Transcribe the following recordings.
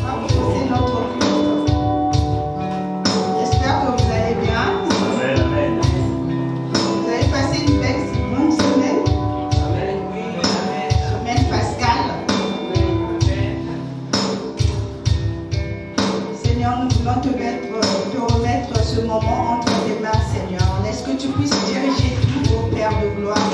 commencer notre culte. J'espère que vous allez bien. Amen, amen. Vous avez passé une bonne semaine. Amen. Semaine pascale. Seigneur, nous voulons te remettre ce moment entre tes mains, Seigneur. Laisse que tu puisses diriger tout, ô Père de gloire.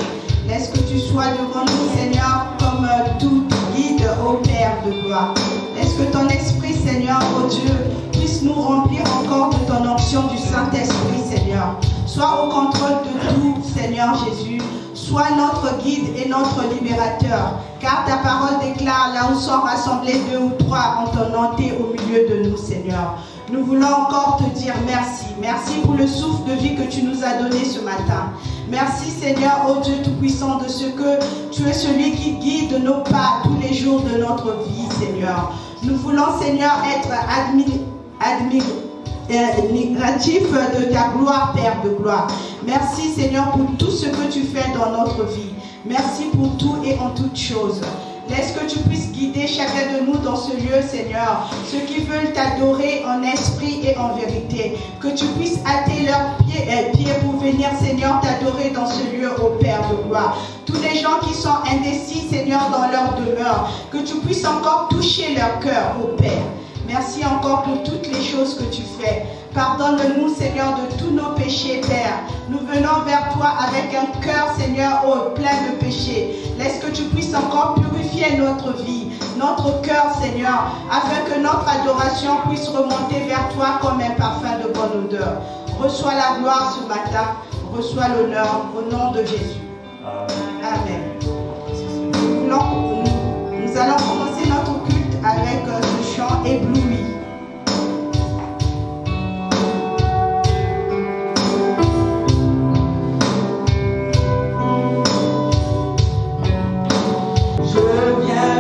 Laisse que tu sois devant nous, Seigneur, comme tout guide, ô Père de gloire. Laisse que ton esprit, Seigneur, ô Dieu, puisse nous remplir encore de ton onction du Saint-Esprit, Seigneur. Sois au contrôle de tout, Seigneur Jésus. Sois notre guide et notre libérateur. Car ta parole déclare, là où sont rassemblés 2 ou 3 en ton nom, t'es au milieu de nous, Seigneur. Nous voulons encore te dire merci. Merci pour le souffle de vie que tu nous as donné ce matin. Merci, Seigneur, ô Dieu Tout-Puissant, de ce que tu es celui qui guide nos pas tous les jours de notre vie, Seigneur. Nous voulons, Seigneur, être admiratifs de ta gloire, Père de gloire. Merci, Seigneur, pour tout ce que tu fais dans notre vie. Merci pour tout et en toutes choses. Laisse que tu puisses guider chacun de nous dans ce lieu, Seigneur. Ceux qui veulent t'adorer en esprit et en vérité. Que tu puisses hâter leurs pieds pour venir, Seigneur, t'adorer dans ce lieu, ô Père de gloire. Tous les gens qui sont indécis, Seigneur, dans leur demeure. Que tu puisses encore toucher leur cœur, ô Père. Merci encore pour toutes les choses que tu fais. Pardonne-nous, Seigneur, de tous nos péchés, Père. Nous venons vers toi avec un cœur, Seigneur, plein de péchés. Laisse que tu puisses encore purifier notre vie, notre cœur, Seigneur, afin que notre adoration puisse remonter vers toi comme un parfum de bonne odeur. Reçois la gloire ce matin, reçois l'honneur au nom de Jésus. Amen. Nous allons commencer notre culte avec ce chant ébloui. Yeah.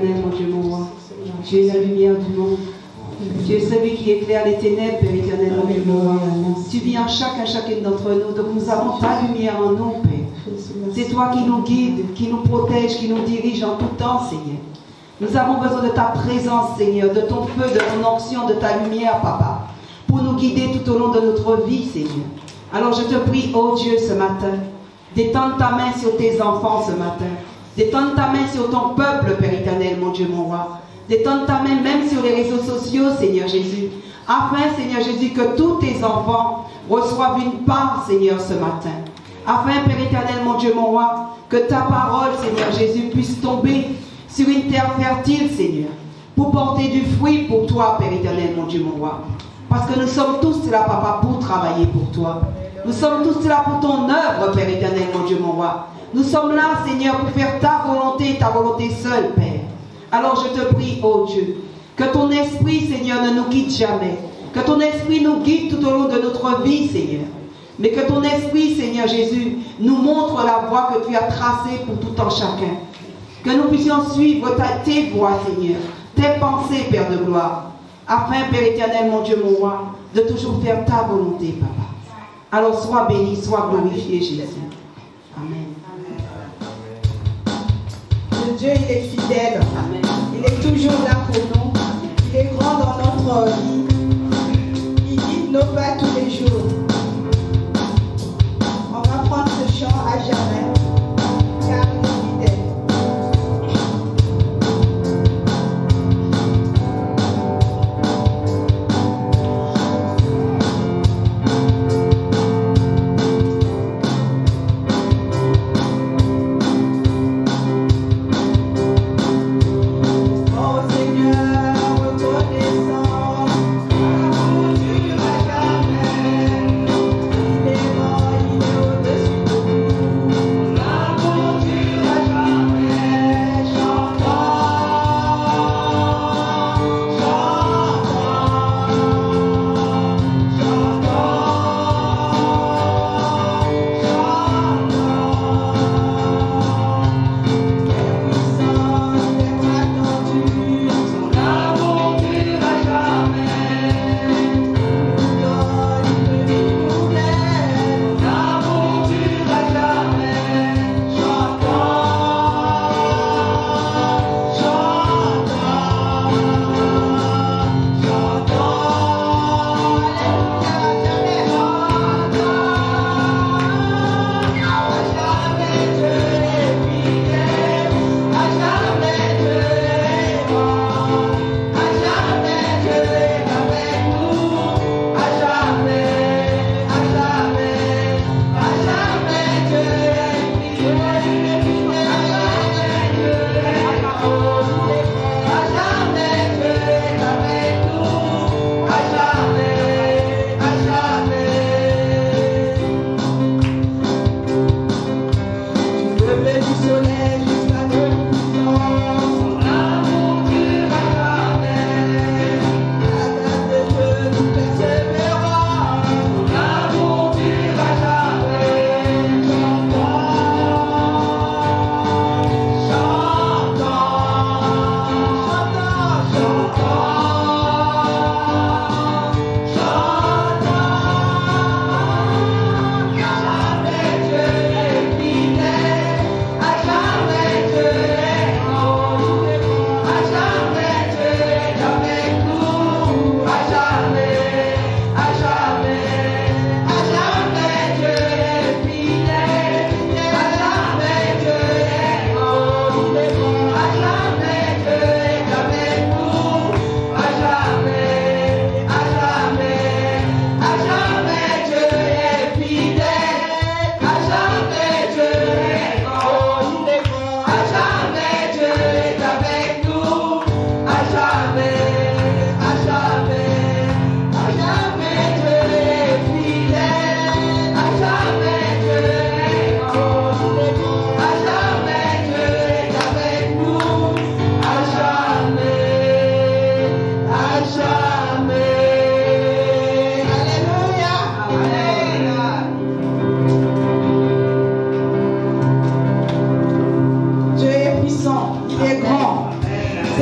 éternel, mon Dieu, mon roi. Tu es la lumière du monde. Tu es celui qui éclaire les ténèbres, Père éternel, mon Dieu, mon roi. Tu vis en chacune d'entre nous. Donc nous avons ta lumière en nous, Père. C'est toi qui nous guides, qui nous protège, qui nous dirige en tout temps, Seigneur. Nous avons besoin de ta présence, Seigneur, de ton feu, de ton onction, de ta lumière, Papa, pour nous guider tout au long de notre vie, Seigneur. Alors je te prie, oh Dieu, ce matin, d'étendre ta main sur tes enfants ce matin. D'étendre ta main sur ton peuple, Père éternel, mon Dieu, mon roi. D'étendre ta main même sur les réseaux sociaux, Seigneur Jésus. Afin, Seigneur Jésus, que tous tes enfants reçoivent une part, Seigneur, ce matin. Afin, Père éternel, mon Dieu, mon roi, que ta parole, Seigneur Jésus, puisse tomber sur une terre fertile, Seigneur, pour porter du fruit pour toi, Père éternel, mon Dieu, mon roi. Parce que nous sommes tous là, Papa, pour travailler pour toi. Nous sommes tous là pour ton œuvre, Père éternel, mon Dieu, mon roi. Nous sommes là, Seigneur, pour faire ta volonté seule, Père. Alors je te prie, oh Dieu, que ton esprit, Seigneur, ne nous quitte jamais. Que ton esprit nous guide tout au long de notre vie, Seigneur. Mais que ton esprit, Seigneur Jésus, nous montre la voie que tu as tracée pour tout un chacun. Que nous puissions suivre tes voies, Seigneur, tes pensées, Père de gloire. Afin, Père éternel, mon Dieu, mon roi, de toujours faire ta volonté, Papa. Alors sois béni, sois glorifié, Jésus. Amen. Le Dieu, il est fidèle. Amen. Il est toujours là pour nous. Il est grand dans notre vie. Il guide nos pas tous les jours. On va prendre ce chant à jamais, car il est fidèle.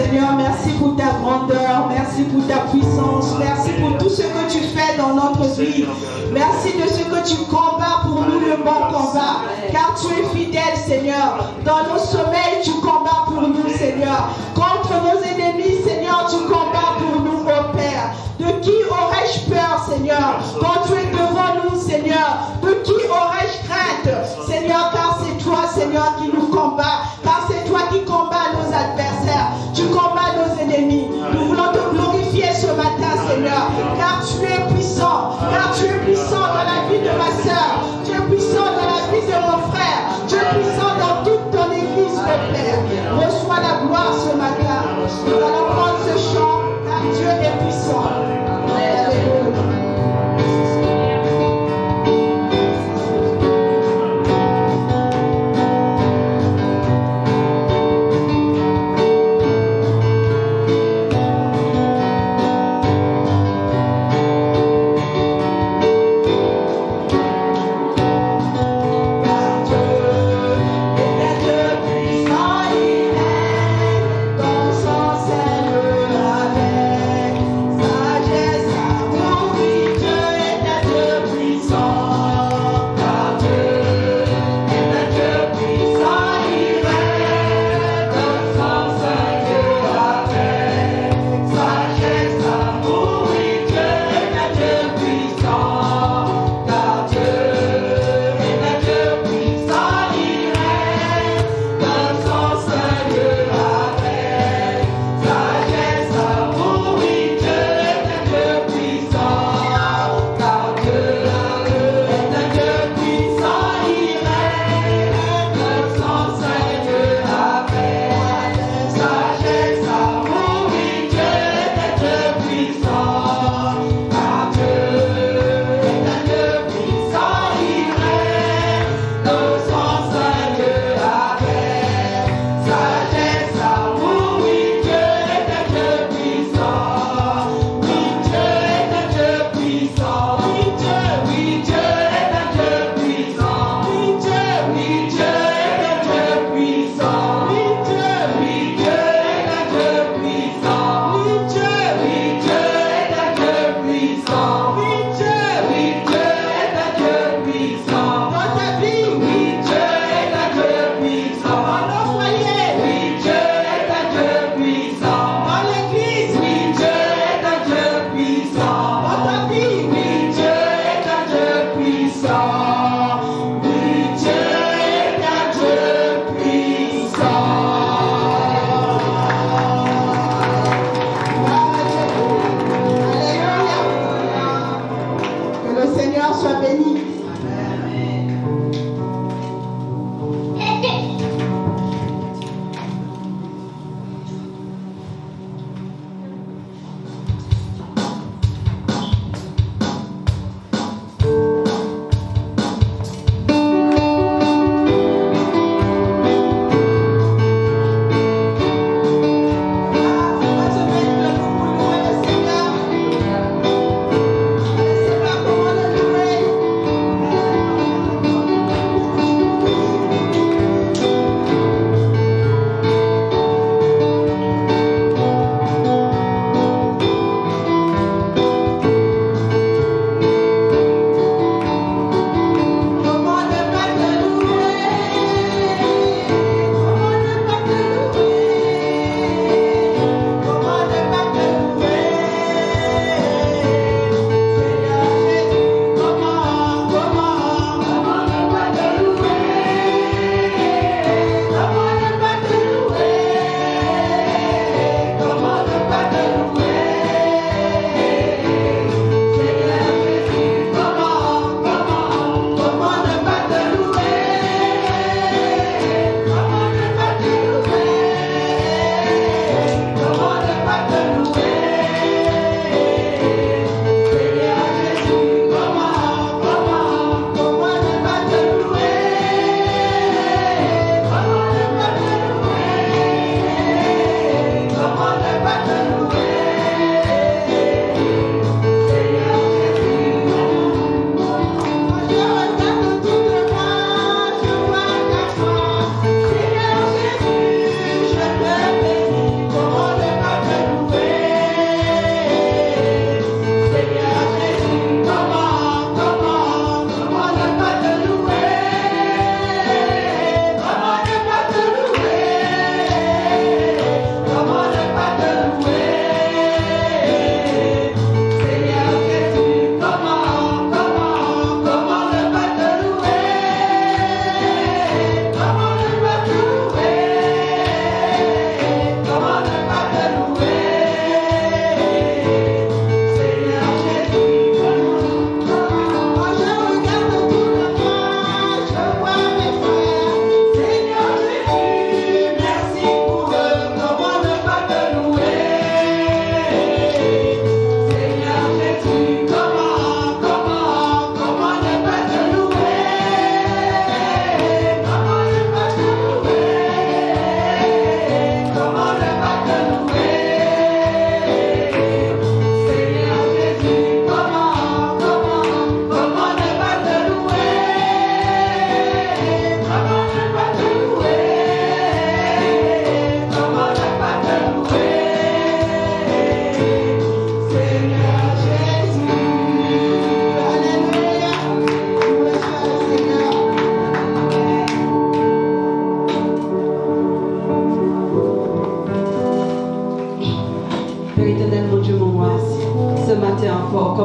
Seigneur, merci pour ta grandeur, merci pour ta puissance, merci pour tout ce que tu fais dans notre vie. Merci de ce que tu combats pour nous le bon combat, car tu es fidèle, Seigneur. Dans nos sommeils, tu combats pour nous, Seigneur. Contre nos ennemis, Seigneur, tu combats pour nous, ô Père. De qui aurais-je peur, Seigneur, quand tu es devant nous, Seigneur? De qui aurais-je crainte, Seigneur, car c'est toi, Seigneur, qui nous combats, car c'est toi qui combats nos adversaires, tu combats nos ennemis. Nous voulons te glorifier ce matin, Seigneur, car tu es puissant, dans la vie de ma soeur, tu es puissant dans la vie de mon frère, tu es puissant dans toute ton église, mon Père. Reçois la gloire ce matin. Nous allons prendre ce chant, car Dieu est puissant. Alléluia.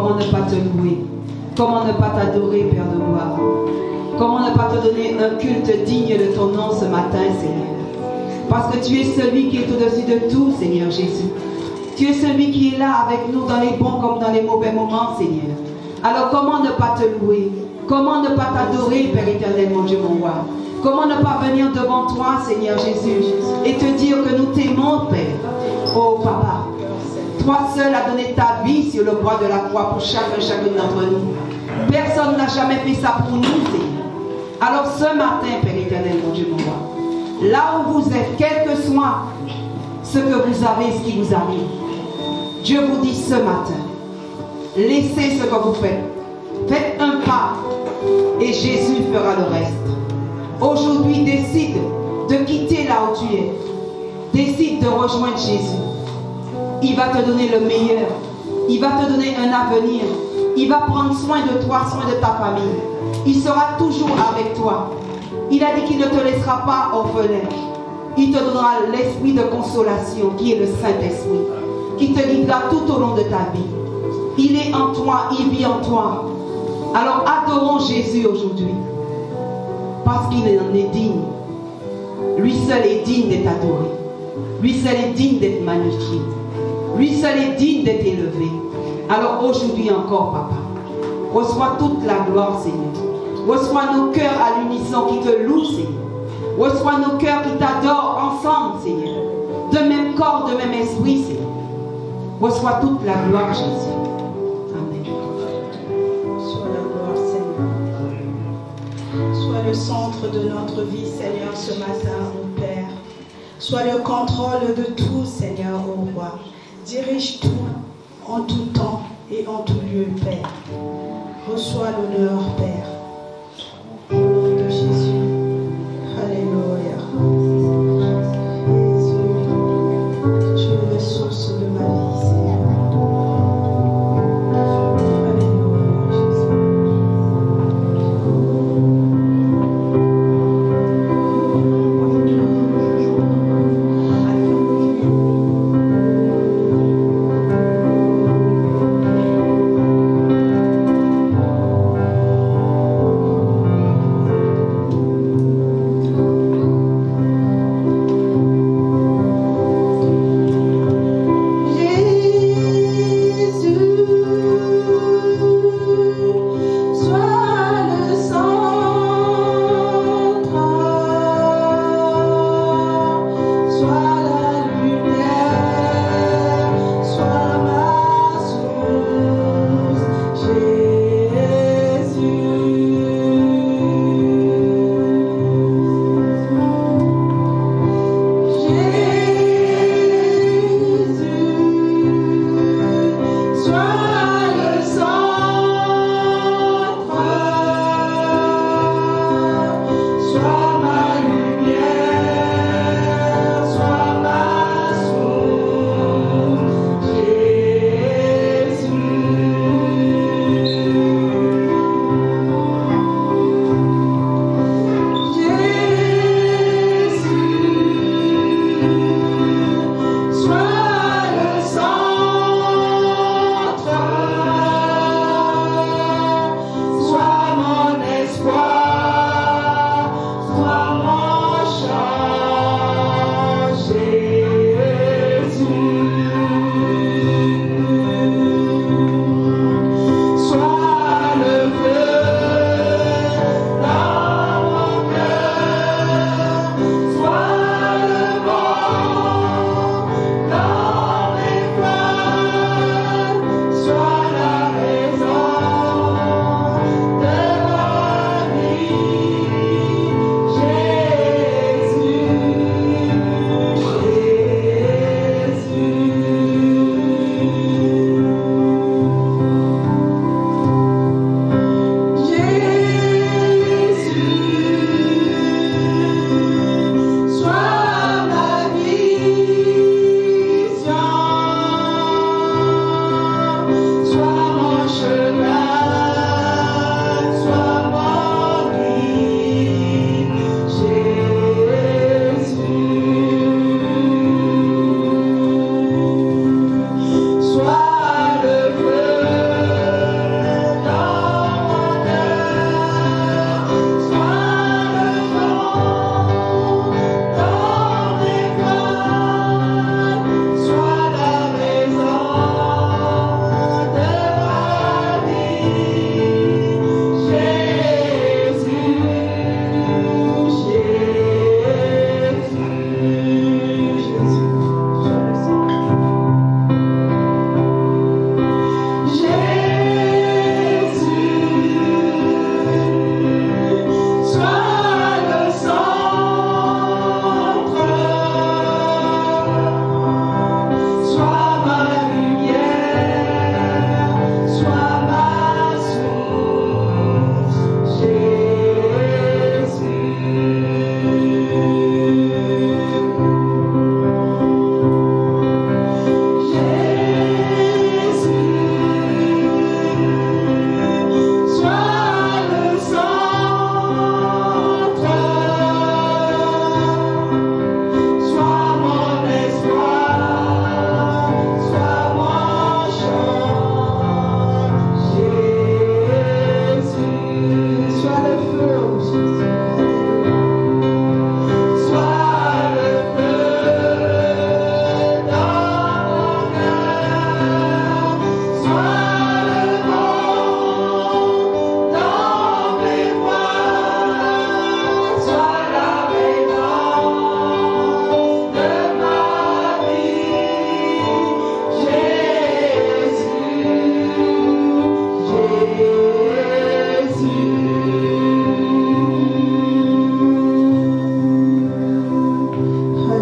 comment ne pas te louer? Comment ne pas t'adorer, Père de gloire? Comment ne pas te donner un culte digne de ton nom ce matin, Seigneur? Parce que tu es celui qui est au-dessus de tout, Seigneur Jésus. Tu es celui qui est là avec nous dans les bons comme dans les mauvais moments, Seigneur. Alors comment ne pas te louer? Comment ne pas t'adorer, Père éternel, mon Dieu, mon roi? Comment ne pas venir devant toi, Seigneur Jésus, et te dire que nous t'aimons, Père? Oh, Papa, toi seul as donné ta vie sur le bois de la croix pour chacun d'entre nous. Personne n'a jamais fait ça pour nous, Seigneur. Alors ce matin, Père éternel, mon Dieu, mon roi, là où vous êtes, quel que soit ce que vous avez, ce qui vous arrive, Dieu vous dit ce matin, laissez ce que vous faites. Faites un pas et Jésus fera le reste. Aujourd'hui, décide de quitter là où tu es. Décide de rejoindre Jésus. Il va te donner le meilleur. Il va te donner un avenir. Il va prendre soin de toi, soin de ta famille. Il sera toujours avec toi. Il a dit qu'il ne te laissera pas orphelin. Il te donnera l'esprit de consolation qui est le Saint-Esprit, qui te guidera tout au long de ta vie. Il est en toi, il vit en toi. Alors adorons Jésus aujourd'hui, parce qu'il en est digne. Lui seul est digne d'être adoré. Lui seul est digne d'être magnifié. Lui seul est digne d'être élevé. Alors aujourd'hui encore, Papa, reçois toute la gloire, Seigneur. Reçois nos cœurs à l'unisson qui te louent, Seigneur. Reçois nos cœurs qui t'adorent ensemble, Seigneur. De même corps, de même esprit, Seigneur. Reçois toute la gloire, Jésus. Amen. Sois la gloire, Seigneur. Sois le centre de notre vie, Seigneur, ce matin, ô Père. Sois le contrôle de tout, Seigneur, ô Roi. Dirige tout, en tout temps et en tout lieu, Père. Reçois l'honneur, Père. Au nom de Jésus. Alléluia. Jésus, tu es la source de ma vie, Seigneur. Alléluia, Jésus.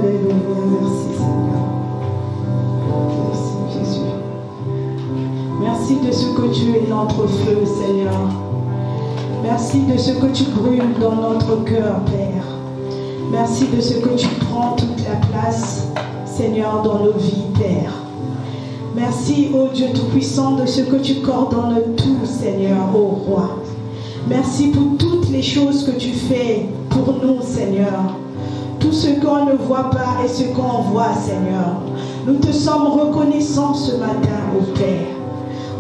Alléluia, merci Seigneur. Merci Jésus. Merci de ce que tu es notre feu, Seigneur. Merci de ce que tu brûles dans notre cœur, Père. Merci de ce que tu prends toute la place, Seigneur, dans nos vies, Père. Merci, ô Dieu Tout-Puissant, de ce que tu coordonnes tout, Seigneur, ô Roi. Merci pour toutes les choses que tu fais pour nous, Seigneur. Tout ce qu'on ne voit pas et ce qu'on voit, Seigneur. Nous te sommes reconnaissants ce matin, ô Père.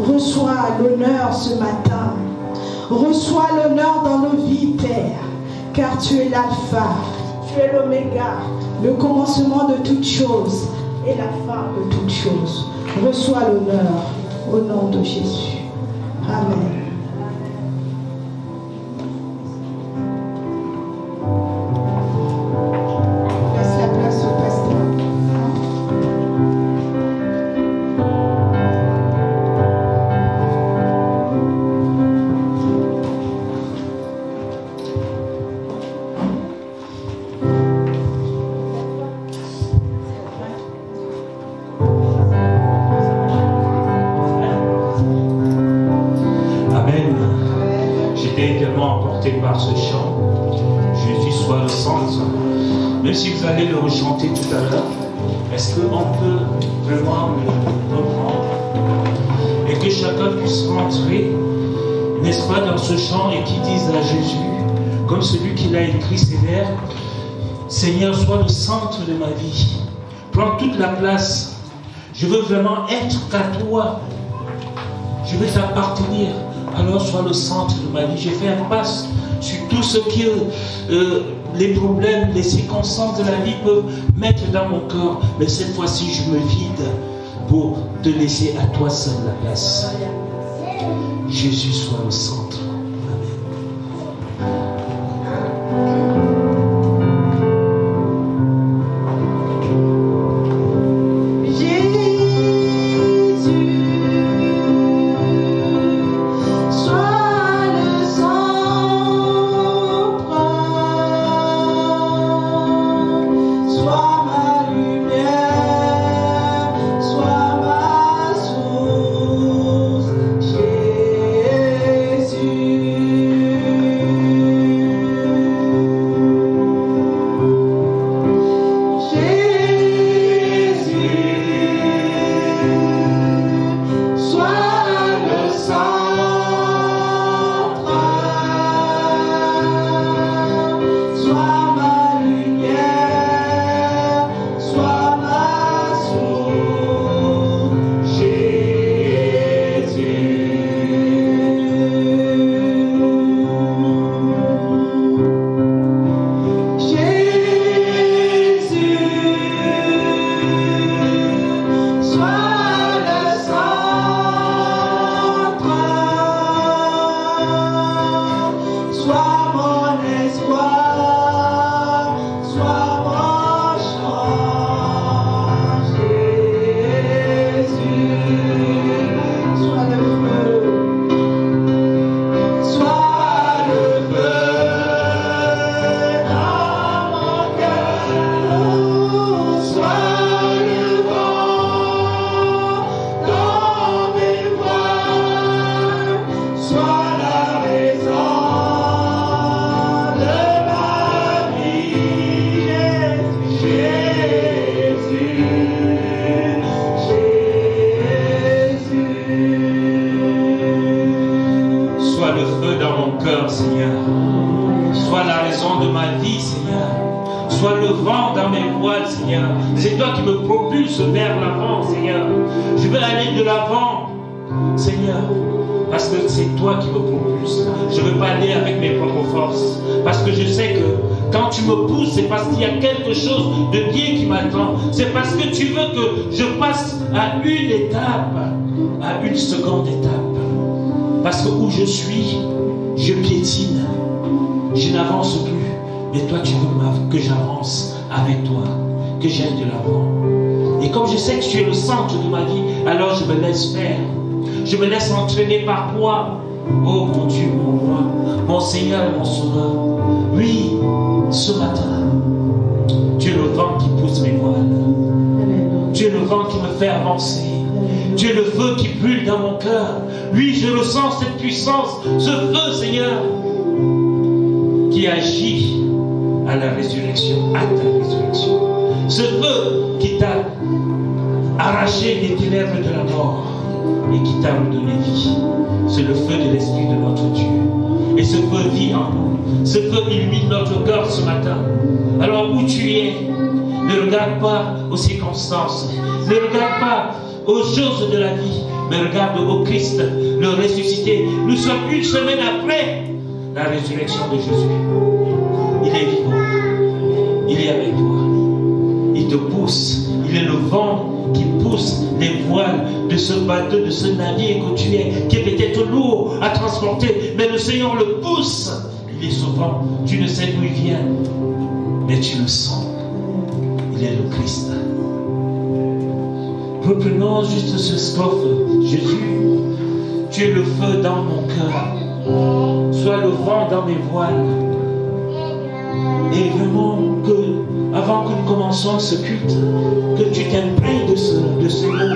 Reçois l'honneur ce matin. Reçois l'honneur dans nos vies, Père. Car tu es l'alpha, tu es l'oméga, le commencement de toutes choses et la fin de toutes choses. Reçois l'honneur au nom de Jésus. Amen. Laisse la place au pasteur. Par ce chant, Jésus soit le centre. Même si vous allez le rechanter tout à l'heure, est-ce qu'on peut vraiment le reprendre et que chacun puisse rentrer, n'est-ce pas, dans ce chant et qui dise à Jésus, comme celui qui l'a écrit ces vers, Seigneur, sois le centre de ma vie, prends toute la place, je veux vraiment être qu'à toi, je veux t'appartenir. Alors sois le centre de ma vie. J'ai fait un passe sur tout ce que les problèmes, les circonstances de la vie peuvent mettre dans mon corps. Mais cette fois-ci, je me vide pour te laisser à toi seul la place. Jésus soit le centre. C'est toi qui me propulse vers l'avant, Seigneur. Je veux aller de l'avant, Seigneur, parce que c'est toi qui me propulse. Je ne veux pas aller avec mes propres forces, parce que je sais que quand tu me pousses, c'est parce qu'il y a quelque chose de bien qui m'attend. C'est parce que tu veux que je passe à une étape, à une seconde étape. Parce que où je suis, je piétine, je n'avance plus. Mais toi, tu veux que j'avance avec toi, que j'aille de l'avant. Et comme je sais que tu es le centre de ma vie, alors je me laisse faire. Je me laisse entraîner par toi. Oh mon Dieu, mon roi, mon Seigneur, mon Sauveur. Oui, ce matin, tu es le vent qui pousse vent qui me fait avancer. Tu es le feu qui brûle dans mon cœur. Oui, je ressens cette puissance, ce feu, Seigneur, qui agit à la résurrection, à ta résurrection. Ce feu qui t'a arraché des ténèbres de la mort et qui t'a redonné vie. C'est le feu de l'Esprit de notre Dieu. Et ce feu vit en nous. Ce feu illumine notre cœur ce matin. Alors où tu es, ne regarde pas aux circonstances, ne regarde pas aux choses de la vie, mais regarde au Christ, le ressuscité. Nous sommes une semaine après la résurrection de Jésus. Il est vivant, il est avec toi, il te pousse, il est le vent qui pousse les voiles de ce bateau, de ce navire que tu es, qui est peut-être lourd à transporter, mais le Seigneur le pousse. Il est souvent, tu ne sais d'où il vient, mais tu le sens. Il est le Christ. Reprenons juste ce strophe. Jésus, tu es le feu dans mon cœur. Sois le vent dans mes voiles. Et vraiment que, avant que nous commençons ce culte, que tu t'imprègnes de ce mot.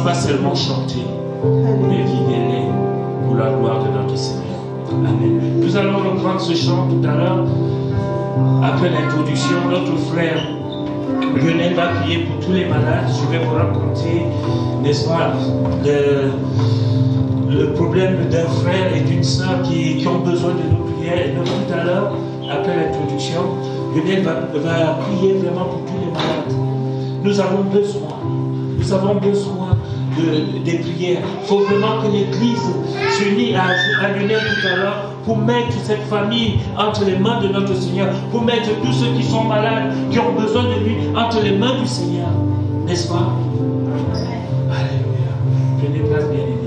Pas seulement chanter, mais vivez-les pour la gloire de notre Seigneur. Amen. Nous allons reprendre ce chant tout à l'heure. Après l'introduction, notre frère Lionel va prier pour tous les malades. Je vais vous raconter, n'est-ce pas, le problème d'un frère et d'une sœur qui ont besoin de nos prières. Et donc tout à l'heure, après l'introduction, Lionel va prier vraiment pour tous les malades. Nous avons besoin des prières. Il faut vraiment que l'Église s'unisse à Lionel tout à l'heure pour mettre cette famille entre les mains de notre Seigneur, pour mettre tous ceux qui sont malades, qui ont besoin de lui, entre les mains du Seigneur. N'est-ce pas? Alléluia. Prenez place, bien-aimés.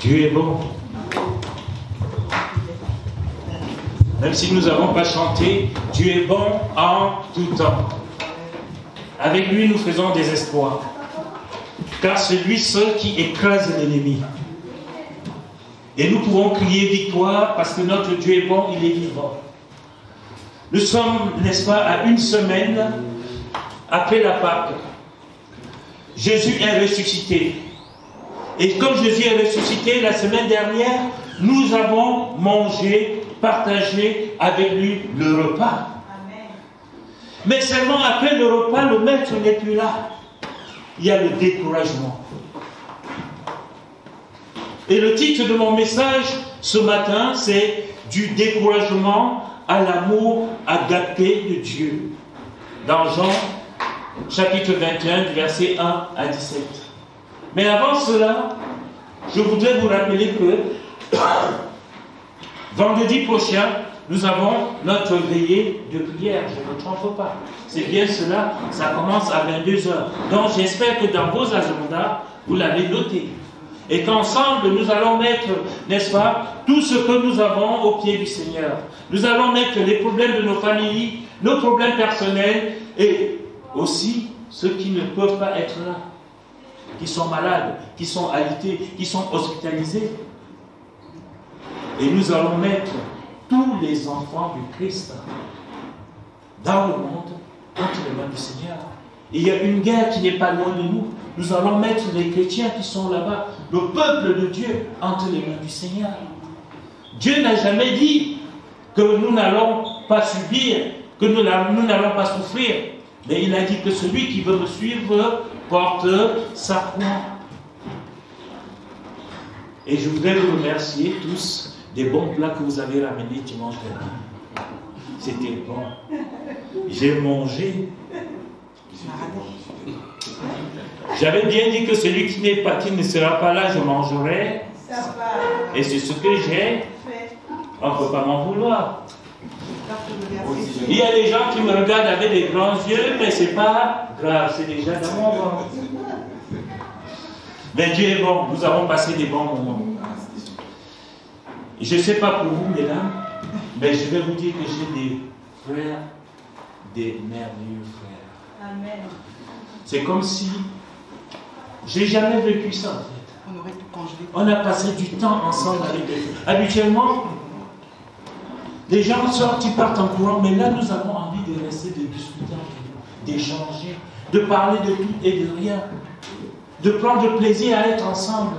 Dieu est bon. Même si nous n'avons pas chanté, Dieu est bon en tout temps. Avec lui, nous faisons des exploits. Car c'est lui seul qui écrase l'ennemi. Et nous pouvons crier victoire parce que notre Dieu est bon, il est vivant. Nous sommes, n'est-ce pas, à une semaine après la Pâque. Jésus est ressuscité. Et comme Jésus est ressuscité, la semaine dernière, nous avons mangé, partagé avec lui le repas. Amen. Mais seulement après le repas, le maître n'est plus là. Il y a le découragement. Et le titre de mon message ce matin, c'est du découragement à l'amour agapé de Dieu. Dans Jean, chapitre 21, du verset 1 à 17. Mais avant cela, je voudrais vous rappeler que vendredi prochain, nous avons notre veillée de prière, je ne me trompe pas. C'est bien cela, ça commence à 22h. Donc j'espère que dans vos agendas, vous l'avez noté. Et qu'ensemble, nous allons mettre, n'est-ce pas, tout ce que nous avons au pied du Seigneur. Nous allons mettre les problèmes de nos familles, nos problèmes personnels, et aussi ceux qui ne peuvent pas être là, qui sont malades, qui sont alités, qui sont hospitalisés. Et nous allons mettre tous les enfants du Christ dans le monde entre les mains du Seigneur. Et il y a une guerre qui n'est pas loin de nous. Nous allons mettre les chrétiens qui sont là-bas, le peuple de Dieu, entre les mains du Seigneur. Dieu n'a jamais dit que nous n'allons pas subir, que nous n'allons pas souffrir. Mais il a dit que celui qui veut me suivre porte sa croix. Et je voudrais vous remercier tous des bons plats que vous avez ramenés dimanche dernier. C'était bon. J'ai mangé. J'avais bien dit que celui qui n'est pas, qui ne sera pas là, je mangerai. Et c'est ce que j'ai. On ne peut pas m'en vouloir. Il y a des gens qui me regardent avec des grands yeux, mais c'est pas grave, c'est déjà dans mon ventre. Mais Dieu est bon, nous avons passé des bons moments. Je ne sais pas pour vous, mesdames, mais je vais vous dire que j'ai des frères, des merveilleux frères. Amen. C'est comme si j'ai jamais vécu ça en fait. On a passé du temps ensemble avec eux. Habituellement, les gens sortent, ils partent en courant, mais là nous avons envie de rester, de discuter, d'échanger, de parler de tout et de rien, de prendre plaisir à être ensemble.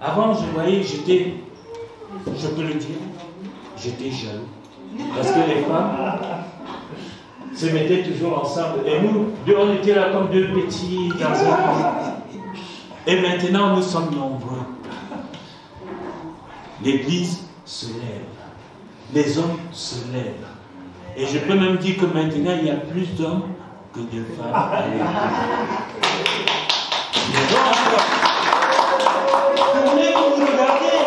Avant, je voyais, j'étais, je peux le dire, j'étais jaloux. Parce que les femmes se mettaient toujours ensemble. Et nous, on était là comme deux petits garçons. Et maintenant, nous sommes nombreux. L'Église se lève. Les hommes se lèvent. Et je peux même dire que maintenant, il y a plus d'hommes que de femmes à l'Église. Tournez, vous vous regardez.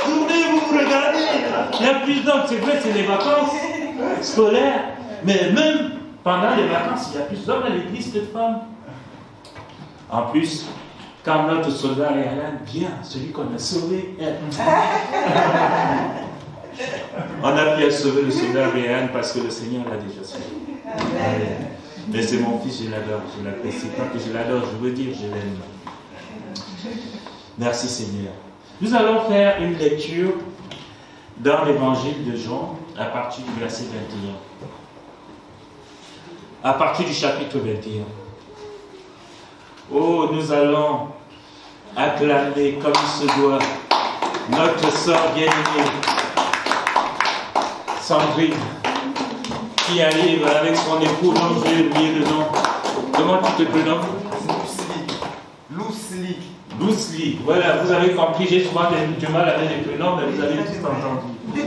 Tournez, vous vous regardez. Il y a plus d'hommes, c'est vrai, c'est les vacances scolaires. Mais même pendant les vacances, il y a plus d'hommes à l'église que de femmes. En plus, quand notre soldat Réal vient, celui qu'on a sauvé, on a pu sauver le soldat Réal parce que le Seigneur l'a déjà sauvé. Mais c'est mon fils, je l'adore, je l'apprécie. Pas que je l'adore, je veux dire je l'aime. Merci Seigneur. Nous allons faire une lecture dans l'évangile de Jean à partir du verset 21. À partir du chapitre 21. Oh, nous allons acclamer comme il se doit notre sœur bien-aimée, Sandrine, qui arrive avec son époux, dont je vais oublier le nom. Comment tu te prénommes? Loosely. Voilà, vous avez compris, j'ai souvent du mal avec les prénoms, mais vous avez tout entendu.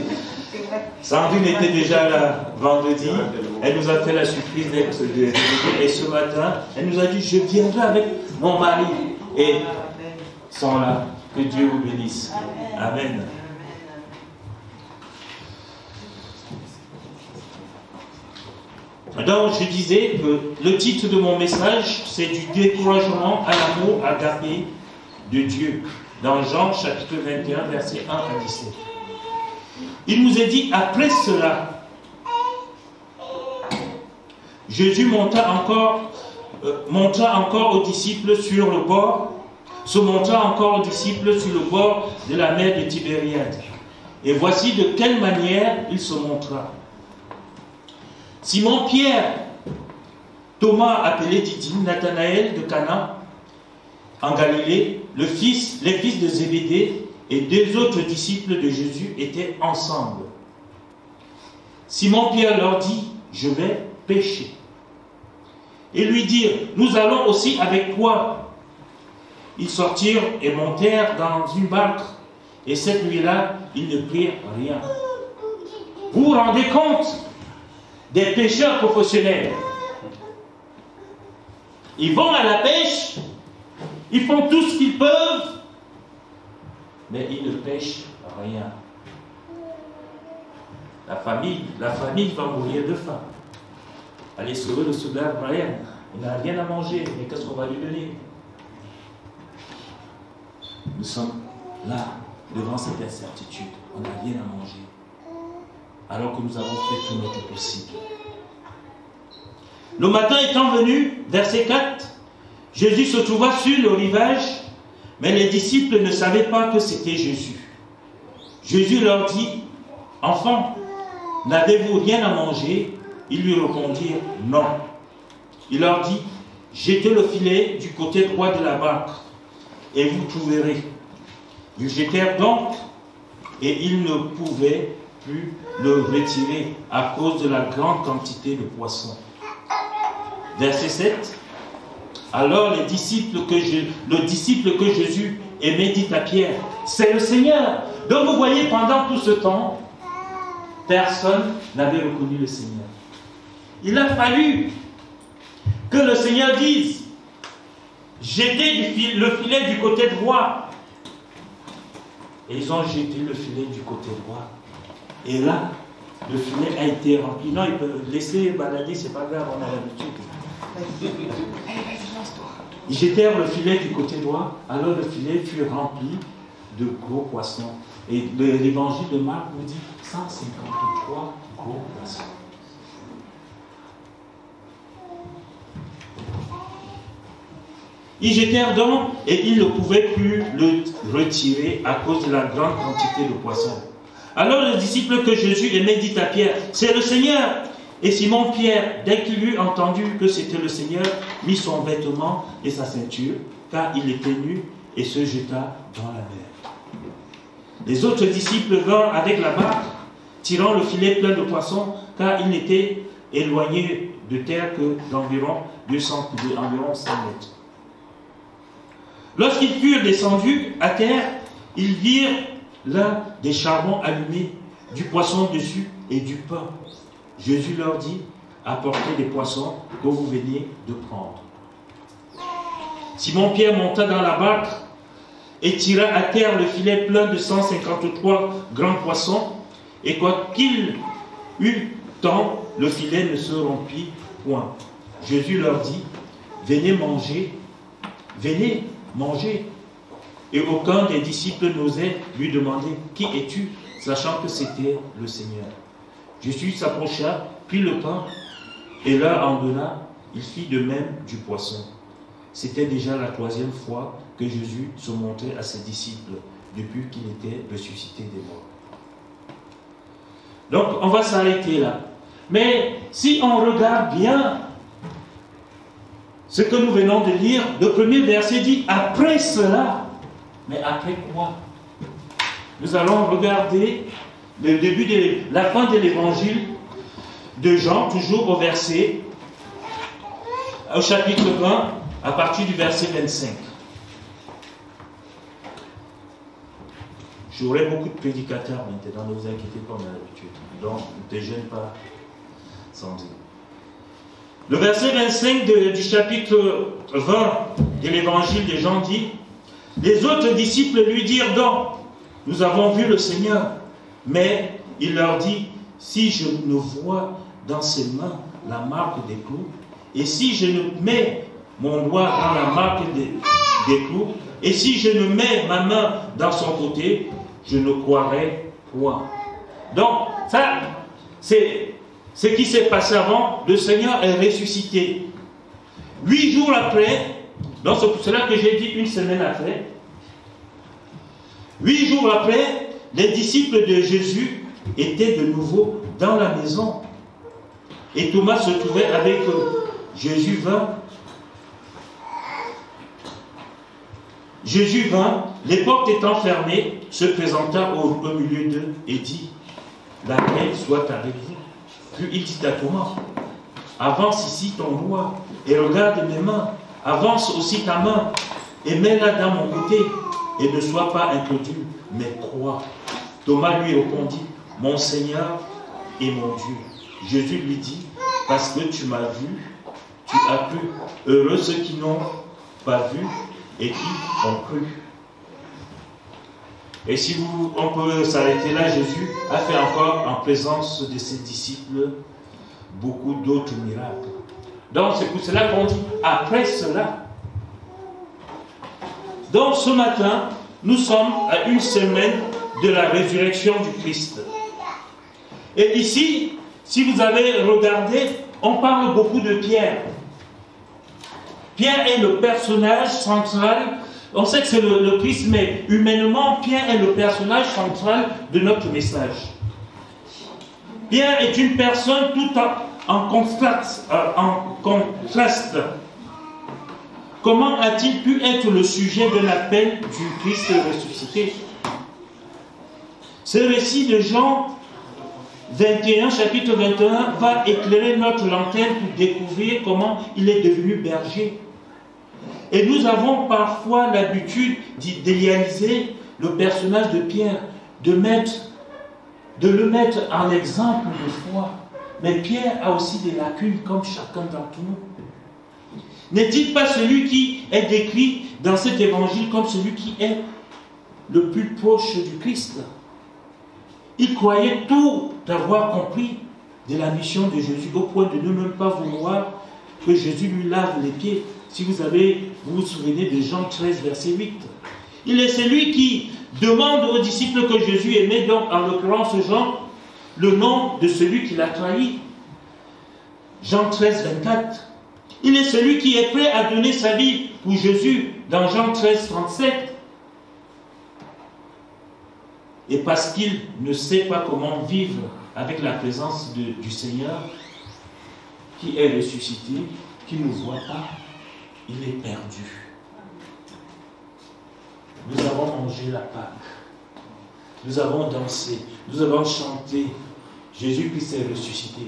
Sandrine était déjà là vendredi, elle nous a fait la surprise d'être et ce matin, elle nous a dit, je viendrai avec mon mari. Et ils sont là, que Dieu vous bénisse. Amen. Donc je disais que le titre de mon message, c'est du découragement à l'amour agapé de Dieu. Dans Jean chapitre 21, versets 1 à 17. Il nous est dit, après cela, Jésus montra encore aux disciples sur le bord, se montra encore aux disciples sur le bord de la mer de Tibériade. Et voici de quelle manière il se montra. Simon-Pierre, Thomas appelé Didyme, Nathanaël de Cana, en Galilée, les fils de Zébédée et deux autres disciples de Jésus étaient ensemble. Simon-Pierre leur dit, je vais pêcher. Et lui dirent, nous allons aussi avec toi. Ils sortirent et montèrent dans une barque, et cette nuit-là, ils ne prirent rien. Vous vous rendez compte des pêcheurs professionnels? Ils vont à la pêche, ils font tout ce qu'ils peuvent, mais ils ne pêchent rien. La famille va mourir de faim. Allez sauver le soldat Brian, il n'a rien à manger, mais qu'est-ce qu'on va lui donner? Nous sommes là, devant cette incertitude, on n'a rien à manger, alors que nous avons fait tout notre possible. Le matin étant venu, verset 4, Jésus se trouva sur le rivage, mais les disciples ne savaient pas que c'était Jésus. Jésus leur dit, « Enfants, n'avez-vous rien à manger ?» Ils lui répondirent, « Non. » Il leur dit, « Jetez le filet du côté droit de la barque, et vous trouverez. » Ils jetèrent donc, et ils ne pouvaient plus le retirer à cause de la grande quantité de poissons. Verset 7. Alors le disciple que Jésus aimait dit à Pierre, c'est le Seigneur. Donc vous voyez, pendant tout ce temps, personne n'avait reconnu le Seigneur. Il a fallu que le Seigneur dise, jetez le filet du côté droit. Et ils ont jeté le filet du côté droit. Et là, le filet a été rempli. Non, ils peuvent laisser balader, c'est pas grave, on a l'habitude. Ils jetèrent le filet du côté droit, alors le filet fut rempli de gros poissons. Et l'évangile de Marc nous dit 153 gros poissons. Ils jetèrent donc et ils ne pouvaient plus le retirer à cause de la grande quantité de poissons. Alors le disciple que Jésus aimait dit à Pierre, c'est le Seigneur. Et Simon-Pierre, dès qu'il eut entendu que c'était le Seigneur, mit son vêtement et sa ceinture, car il était nu, et se jeta dans la mer. Les autres disciples vinrent avec la barque, tirant le filet plein de poissons, car il n'était éloigné de terre que d'environ 200 coudées, environ 100 mètres. Lorsqu'ils furent descendus à terre, ils virent là des charbons allumés, du poisson dessus et du pain. Jésus leur dit, apportez des poissons que vous venez de prendre. Simon-Pierre monta dans la barque et tira à terre le filet plein de 153 grands poissons, et quoiqu'il eût tant, le filet ne se rompit point. Jésus leur dit, venez manger, venez manger. Et aucun des disciples n'osait lui demander, qui es-tu, sachant que c'était le Seigneur. Jésus s'approcha, prit le pain, et leur en donna, il fit de même du poisson. C'était déjà la 3e fois que Jésus se montrait à ses disciples, depuis qu'il était ressuscité des morts. Donc, on va s'arrêter là. Mais si on regarde bien ce que nous venons de lire, le premier verset dit « Après cela ». Mais après quoi? Nous allons regarder le début de la fin de l'évangile de Jean, toujours au chapitre 20, à partir du verset 25. J'aurai beaucoup de prédicateurs maintenant, ne vous inquiétez pas, on a l'habitude. Donc, ne te gêne pas, Sandy. Le verset 25 du chapitre 20 de l'évangile de Jean dit, les autres disciples lui dirent donc, nous avons vu le Seigneur. Mais il leur dit, si je ne vois dans ses mains la marque des clous, et si je ne mets mon doigt dans la marque des clous, et si je ne mets ma main dans son côté, je ne croirai point. Donc, ça, c'est ce qui s'est passé avant. Le Seigneur est ressuscité. 8 jours après, donc c'est pour cela que j'ai dit une semaine après. 8 jours après, les disciples de Jésus étaient de nouveau dans la maison. Et Thomas se trouvait avec eux. Jésus vint, les portes étant fermées, se présenta au milieu d'eux et dit, la paix soit avec vous. Puis il dit à Thomas, avance ici ton doigt et regarde mes mains, avance aussi ta main et mets-la dans mon côté et ne sois pas incrédule, mais crois. Thomas lui répondit, mon Seigneur et mon Dieu. Jésus lui dit, parce que tu m'as vu, tu as cru. Heureux ceux qui n'ont pas vu et qui ont cru. Et si on peut s'arrêter là, Jésus a fait encore en présence de ses disciples beaucoup d'autres miracles. Donc c'est pour cela qu'on dit après cela. Donc ce matin, nous sommes à une semaine de la résurrection du Christ. Et ici, si vous avez regardé, on parle beaucoup de Pierre. Pierre est le personnage central. On sait que c'est le Christ, mais humainement, Pierre est le personnage central de notre message. Pierre est une personne tout en contraste. Comment a-t-il pu être le sujet de l'appel du Christ ressuscité? Ce récit de Jean 21, chapitre 21, va éclairer notre lanterne pour découvrir comment il est devenu berger. Et nous avons parfois l'habitude d'idéaliser le personnage de Pierre, de mettre de le mettre en exemple de foi. Mais Pierre a aussi des lacunes comme chacun d'entre nous. N'est-il pas celui qui est décrit dans cet évangile comme celui qui est le plus proche du Christ? Il croyait tout avoir compris de la mission de Jésus, au point de ne même pas vouloir que Jésus lui lave les pieds. Si vous vous souvenez de Jean 13, verset 8. Il est celui qui demande aux disciples que Jésus aimait, donc en l'occurrence Jean, le nom de celui qui l'a trahi. Jean 13, 24. Il est celui qui est prêt à donner sa vie pour Jésus, dans Jean 13, 37. Et parce qu'il ne sait pas comment vivre avec la présence du Seigneur, qui est ressuscité, qui ne voit pas, il est perdu. Nous avons mangé la Pâque, nous avons dansé, nous avons chanté, Jésus-Christ est ressuscité.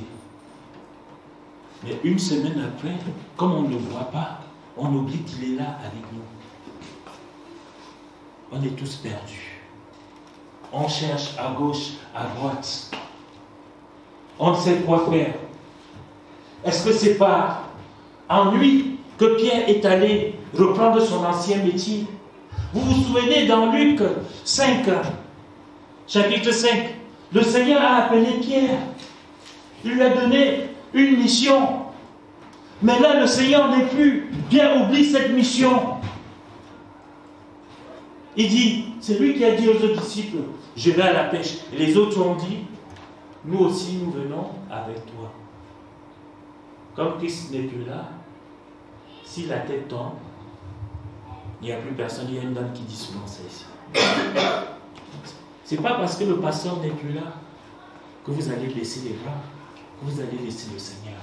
Mais une semaine après, comme on ne le voit pas, on oublie qu'il est là avec nous. On est tous perdus. On cherche à gauche, à droite. On ne sait quoi faire. Est-ce que c'est pas en lui que Pierre est allé reprendre son ancien métier? Vous vous souvenez dans Luc 5, chapitre 5, le Seigneur a appelé Pierre. Il lui a donné une mission. Mais là, le Seigneur n'est plus. Pierre oublie cette mission. Il dit, c'est lui qui a dit aux autres disciples, je vais à la pêche. Et les autres ont dit, nous aussi nous venons avec toi. Comme Christ n'est plus là, si la tête tombe, il n'y a plus personne. Il y a une dame qui dit souvent ça ici. C'est pas parce que le pasteur n'est plus là que vous allez laisser les bras, que vous allez laisser le Seigneur.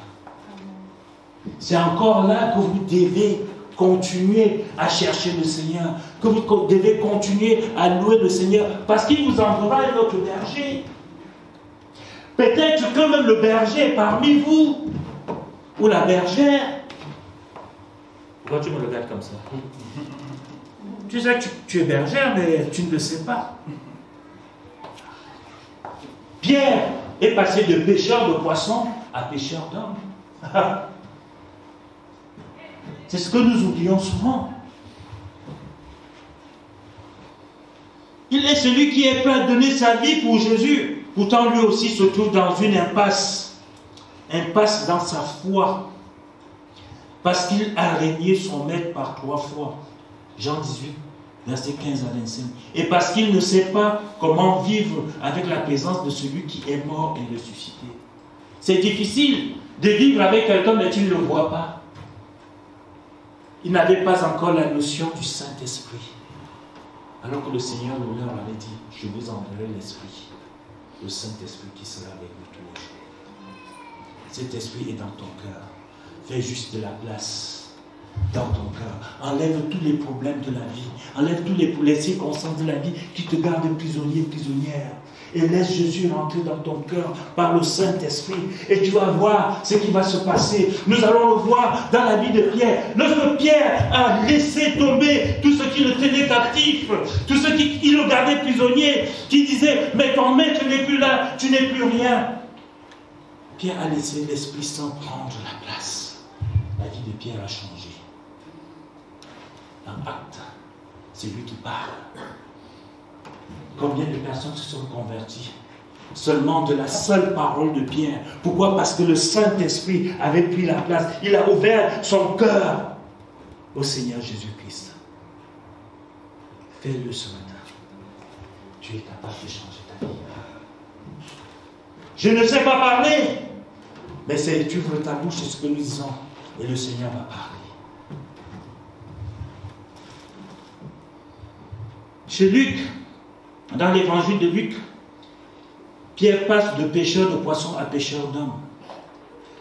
C'est encore là que vous devez continuer à chercher le Seigneur, que vous devez continuer à louer le Seigneur, parce qu'il vous enverra un autre berger. Peut-être que même le berger est parmi vous, ou la bergère. Pourquoi tu me regardes comme ça? Tu sais que tu es bergère, mais tu ne le sais pas. Pierre est passé de pêcheur de poissons à pêcheur d'hommes. C'est ce que nous oublions souvent. Il est celui qui est prêt à donner sa vie pour Jésus. Pourtant, lui aussi se trouve dans une impasse. Impasse dans sa foi. Parce qu'il a régné son maître par 3 fois. Jean 18, versets 15 à 25. Et parce qu'il ne sait pas comment vivre avec la présence de celui qui est mort et ressuscité. C'est difficile de vivre avec quelqu'un, mais tu ne le vois pas. Il n'avait pas encore la notion du Saint-Esprit. Alors que le Seigneur leur avait dit, je vous enverrai l'Esprit, le Saint-Esprit qui sera avec vous tous les jours. Cet Esprit est dans ton cœur. Fais juste de la place dans ton cœur. Enlève tous les problèmes de la vie. Enlève tous les circonstances de la vie qui te gardent prisonnier, prisonnière. Et laisse Jésus rentrer dans ton cœur par le Saint-Esprit. Et tu vas voir ce qui va se passer. Nous allons le voir dans la vie de Pierre. Lorsque Pierre a laissé tomber tout ce qui le tenait captif, tout ce qui le gardait prisonnier, qui disait, mais ton maître n'est plus là, tu n'es plus rien. Pierre a laissé l'Esprit Saint prendre la place. La vie de Pierre a changé. Dans Actes, c'est lui qui parle. Combien de personnes se sont converties seulement de la seule parole de Pierre? Pourquoi? Parce que le Saint-Esprit avait pris la place. Il a ouvert son cœur au Seigneur Jésus-Christ. Fais-le ce matin. Tu es capable de changer ta vie. Je ne sais pas parler, mais tu ouvres ta bouche, c'est ce que nous disons, et le Seigneur va parler. Chez Luc, dans l'évangile de Luc, Pierre passe de pêcheur de poissons à pêcheur d'hommes.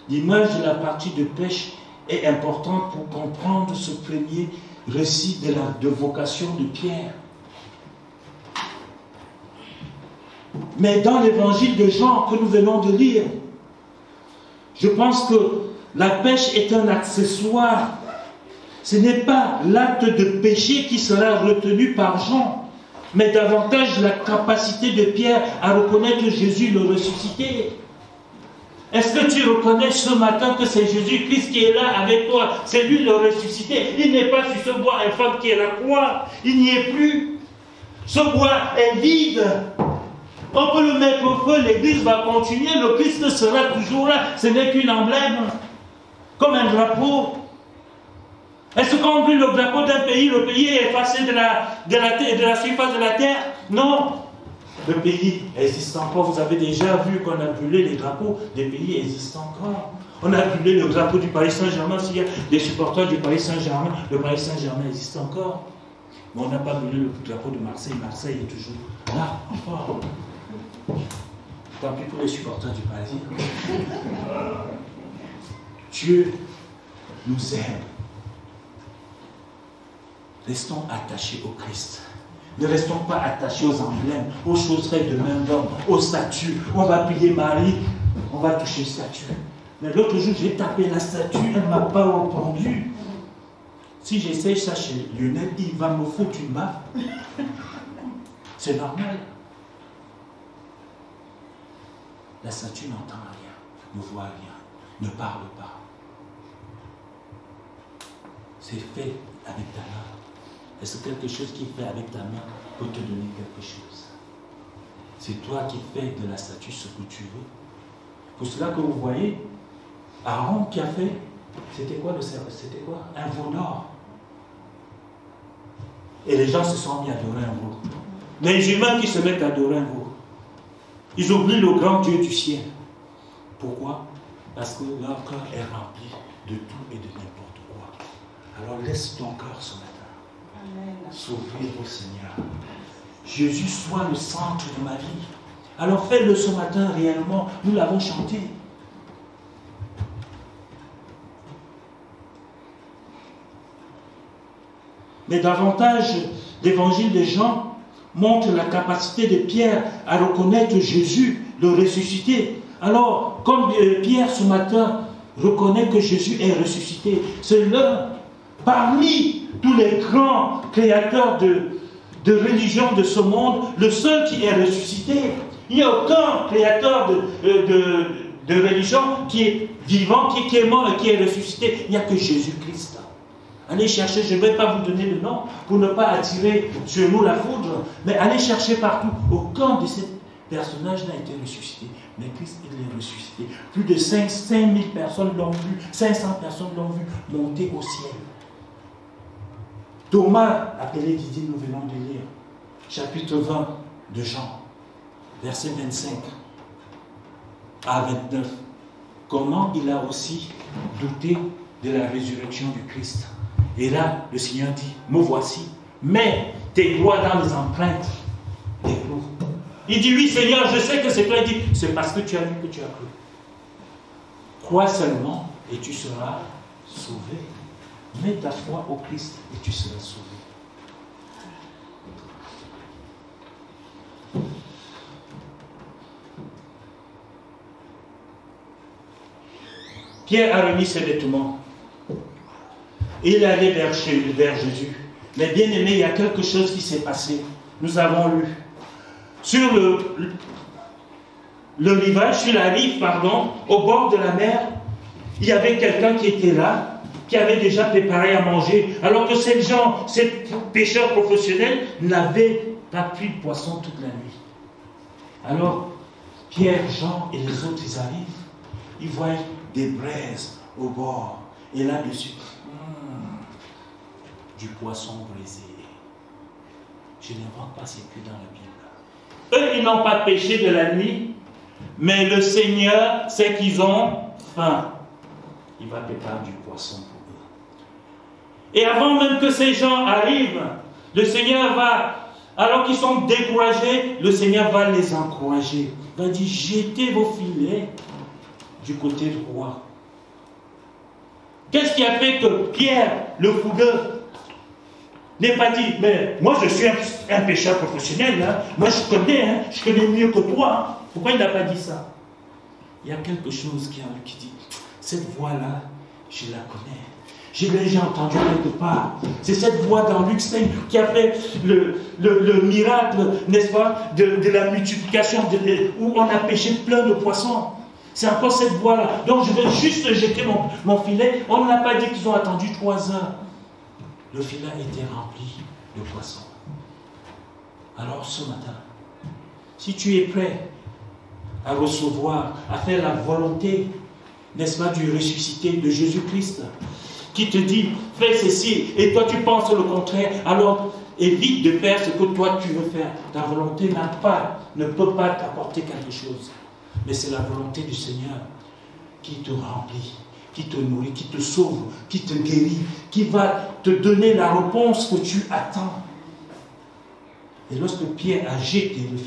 L'image de la partie de pêche est importante pour comprendre ce premier récit de vocation de Pierre. Mais dans l'évangile de Jean que nous venons de lire, je pense que la pêche est un accessoire. Ce n'est pas l'acte de péché qui sera retenu par Jean. mais davantage la capacité de Pierre à reconnaître Jésus le ressuscité. Est-ce que tu reconnais ce matin que c'est Jésus-Christ qui est là avec toi? C'est lui le ressuscité. Il n'est pas sur ce bois infâme qui est la croix. Il n'y est plus. Ce bois est vide. On peut le mettre au feu, l'église va continuer, le Christ sera toujours là. Ce n'est qu'une emblème, comme un drapeau. Est-ce qu'on brûle le drapeau d'un pays, le pays est effacé de la surface de la terre? Non. Le pays existe encore. Vous avez déjà vu qu'on a brûlé les drapeaux. Les pays existent encore. On a brûlé le drapeau du Paris Saint-Germain. S'il y a des supporters du Paris Saint-Germain, le Paris Saint-Germain existe encore. Mais on n'a pas brûlé le drapeau de Marseille. Marseille est toujours là, encore. Tant pis pour les supporters du Paris. Dieu nous aime. Restons attachés au Christ. Ne restons pas attachés aux emblèmes, aux choses faites de main d'homme, aux statues. On va prier Marie, on va toucher une statue. Mais l'autre jour, j'ai tapé la statue, elle ne m'a pas répondu. Si j'essaye ça chez Lionel, il va me foutre une baffe. C'est normal. La statue n'entend rien, ne voit rien, ne parle pas. C'est fait avec ta main. Est-ce que quelque chose qui est fait avec ta main peut te donner quelque chose? C'est toi qui fais de la statue ce que tu veux. Pour cela que vous voyez, Aaron qui a fait, c'était quoi le service? C'était quoi? Un veau d'or. Et les gens se sont mis à adorer un veau. Les humains qui se mettent à adorer un veau, ils oublient le grand Dieu du ciel. Pourquoi? Parce que leur cœur est rempli de tout et de n'importe quoi. Alors laisse ton cœur ce matin s'ouvrir au Seigneur. Jésus soit le centre de ma vie. Alors fais-le ce matin réellement. Nous l'avons chanté. Mais davantage, l'évangile de Jean montre la capacité de Pierre à reconnaître Jésus, le ressuscité. Alors, comme Pierre ce matin reconnaît que Jésus est ressuscité, c'est l'un parmi tous les grands créateurs de religion de ce monde, le seul qui est ressuscité. Il n'y a aucun créateur de religion qui est vivant, qui est mort et qui est ressuscité. Il n'y a que Jésus-Christ. Allez chercher, je ne vais pas vous donner le nom pour ne pas attirer sur nous la foudre, mais allez chercher partout. Aucun de ces personnages n'a été ressuscité, mais Christ il est ressuscité. Plus de 5000 personnes l'ont vu, 500 personnes l'ont vu monter au ciel. Thomas, appelé Didier, nous venons de lire, chapitre 20 de Jean, verset 25 à 29. Comment il a aussi douté de la résurrection du Christ. Et là, le Seigneur dit, me voici, mets tes doigts dans les empreintes des clous. Il dit, oui Seigneur, je sais que c'est toi. Il dit, c'est parce que tu as vu que tu as cru. Crois seulement et tu seras sauvé. Mets ta foi au Christ et tu seras sauvé. Pierre a remis ses vêtements. Et il est allé vers Jésus. Mais bien aimé, il y a quelque chose qui s'est passé. Nous avons lu. Sur le rivage, sur la rive, pardon, au bord de la mer, il y avait quelqu'un qui était là, qui avait déjà préparé à manger, alors que ces gens, ces pêcheurs professionnels, n'avaient pas pris de poisson toute la nuit. Alors, Pierre, Jean et les autres, ils arrivent, ils voient des braises au bord, et là-dessus, du poisson brisé. Je n'invente pas ces culs dans la Bible. Eux, ils n'ont pas pêché de la nuit, mais le Seigneur sait qu'ils ont faim. Il va préparer du poisson pour eux. Et avant même que ces gens arrivent, le Seigneur va, alors qu'ils sont découragés, le Seigneur va les encourager. Il va dire, jetez vos filets du côté droit. Qu'est-ce qui a fait que Pierre, le fougueux, n'ait pas dit, mais moi je suis un pêcheur professionnel, hein. Moi je connais mieux que toi. Pourquoi il n'a pas dit ça? Il y a quelque chose qui dit, cette voix-là, je la connais. J'ai déjà entendu quelque part. C'est cette voix dans Luc 5 qui a fait le miracle, n'est-ce pas, de la multiplication, où on a pêché plein de poissons. C'est encore cette voix-là. Donc je vais juste jeter mon filet. On n'a pas dit qu'ils ont attendu 3 heures. Le filet était rempli de poissons. Alors ce matin, si tu es prêt à recevoir, à faire la volonté, n'est-ce pas, du ressuscité de Jésus-Christ, qui te dit, fais ceci, et toi tu penses le contraire, alors évite de faire ce que toi tu veux faire. Ta volonté ne peut pas t'apporter quelque chose. Mais c'est la volonté du Seigneur qui te remplit, qui te nourrit, qui te sauve, qui te guérit, qui va te donner la réponse que tu attends. Et lorsque Pierre a jeté le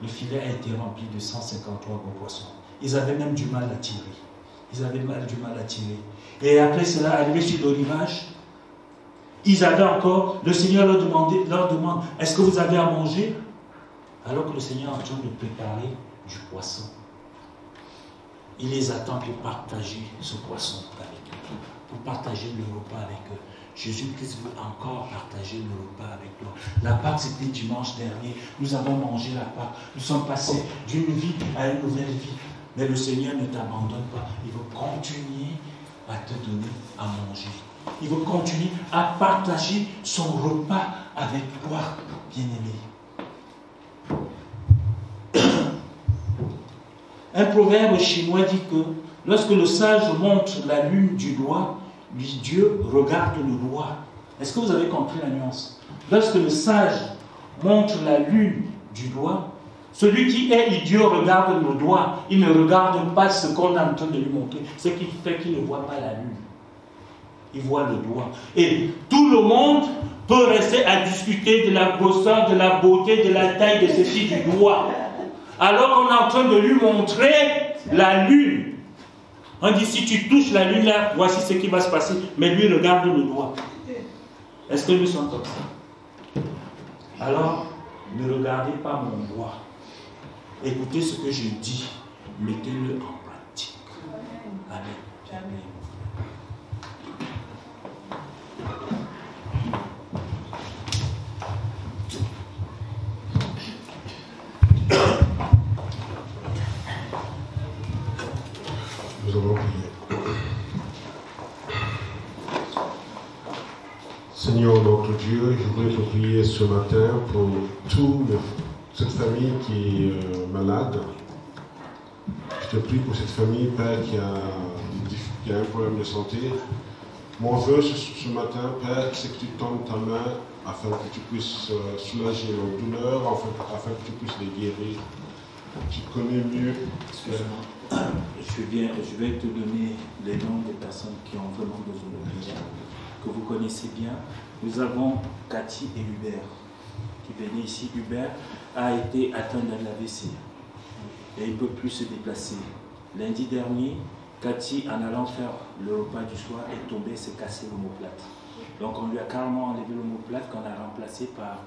filet a été rempli de 153 gros poissons. Ils avaient même du mal à tirer. Et après cela, arrivé sur le rivage, ils avaient encore, le Seigneur leur demande, est-ce que vous avez à manger? Alors que le Seigneur est en train de préparer du poisson. Il les attend pour partager ce poisson avec eux, pour partager le repas avec eux. Jésus-Christ veut encore partager le repas avec nous. La Pâque, c'était dimanche dernier. Nous avons mangé la Pâque. Nous sommes passés d'une vie à une nouvelle vie. Mais le Seigneur ne t'abandonne pas. Il veut continuer à te donner à manger. Il veut continuer à partager son repas avec toi, bien-aimé. Un proverbe chinois dit que lorsque le sage montre la lune du doigt, lui, Dieu regarde le doigt. Est-ce que vous avez compris la nuance? Lorsque le sage montre la lune du doigt, celui qui est idiot regarde le doigt. Il ne regarde pas ce qu'on est en train de lui montrer. Ce qui fait qu'il ne voit pas la lune. Il voit le doigt. Et tout le monde peut rester à discuter de la grosseur, de la beauté, de la taille de ceci du doigt. Alors on est en train de lui montrer la lune. On dit, si tu touches la lune là, voici ce qui va se passer. Mais lui regarde le doigt. Est-ce que nous sommes comme ça? Alors, ne regardez pas mon doigt. Écoutez ce que je dis. Mettez-le en pratique. Amen. Amen. Nous allons prier. Seigneur notre Dieu, je voudrais te prier ce matin pour toute cette famille qui est malade. Je te prie pour cette famille, Père, qui a un problème de santé. Mon vœu ce matin, Père, c'est que tu tends ta main afin que tu puisses soulager leurs douleurs, afin que tu puisses les guérir. Tu connais mieux. Excuse-moi. Je vais te donner les noms des personnes qui ont vraiment besoin de prière, que vous connaissez bien. Nous avons Cathy et Hubert qui venaient ici. Hubert a été atteint d'un AVC et il ne peut plus se déplacer. Lundi dernier, Cathy, en allant faire le repas du soir, est tombée, s'est cassée l'omoplate. Donc on lui a carrément enlevé l'omoplate qu'on a remplacé par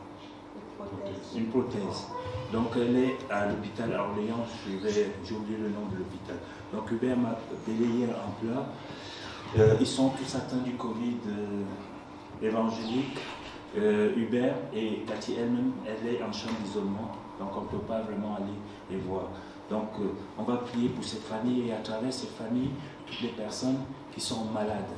une prothèse. Donc elle est à l'hôpital à Orléans, j'ai oublié le nom de l'hôpital. Donc Hubert m'a appelé hier en pleurs. Ils sont tous atteints du Covid évangélique. Hubert et Cathy elle-même, elle est en chambre d'isolement, donc on ne peut pas vraiment aller les voir. Donc on va prier pour cette famille et à travers cette famille, toutes les personnes qui sont malades,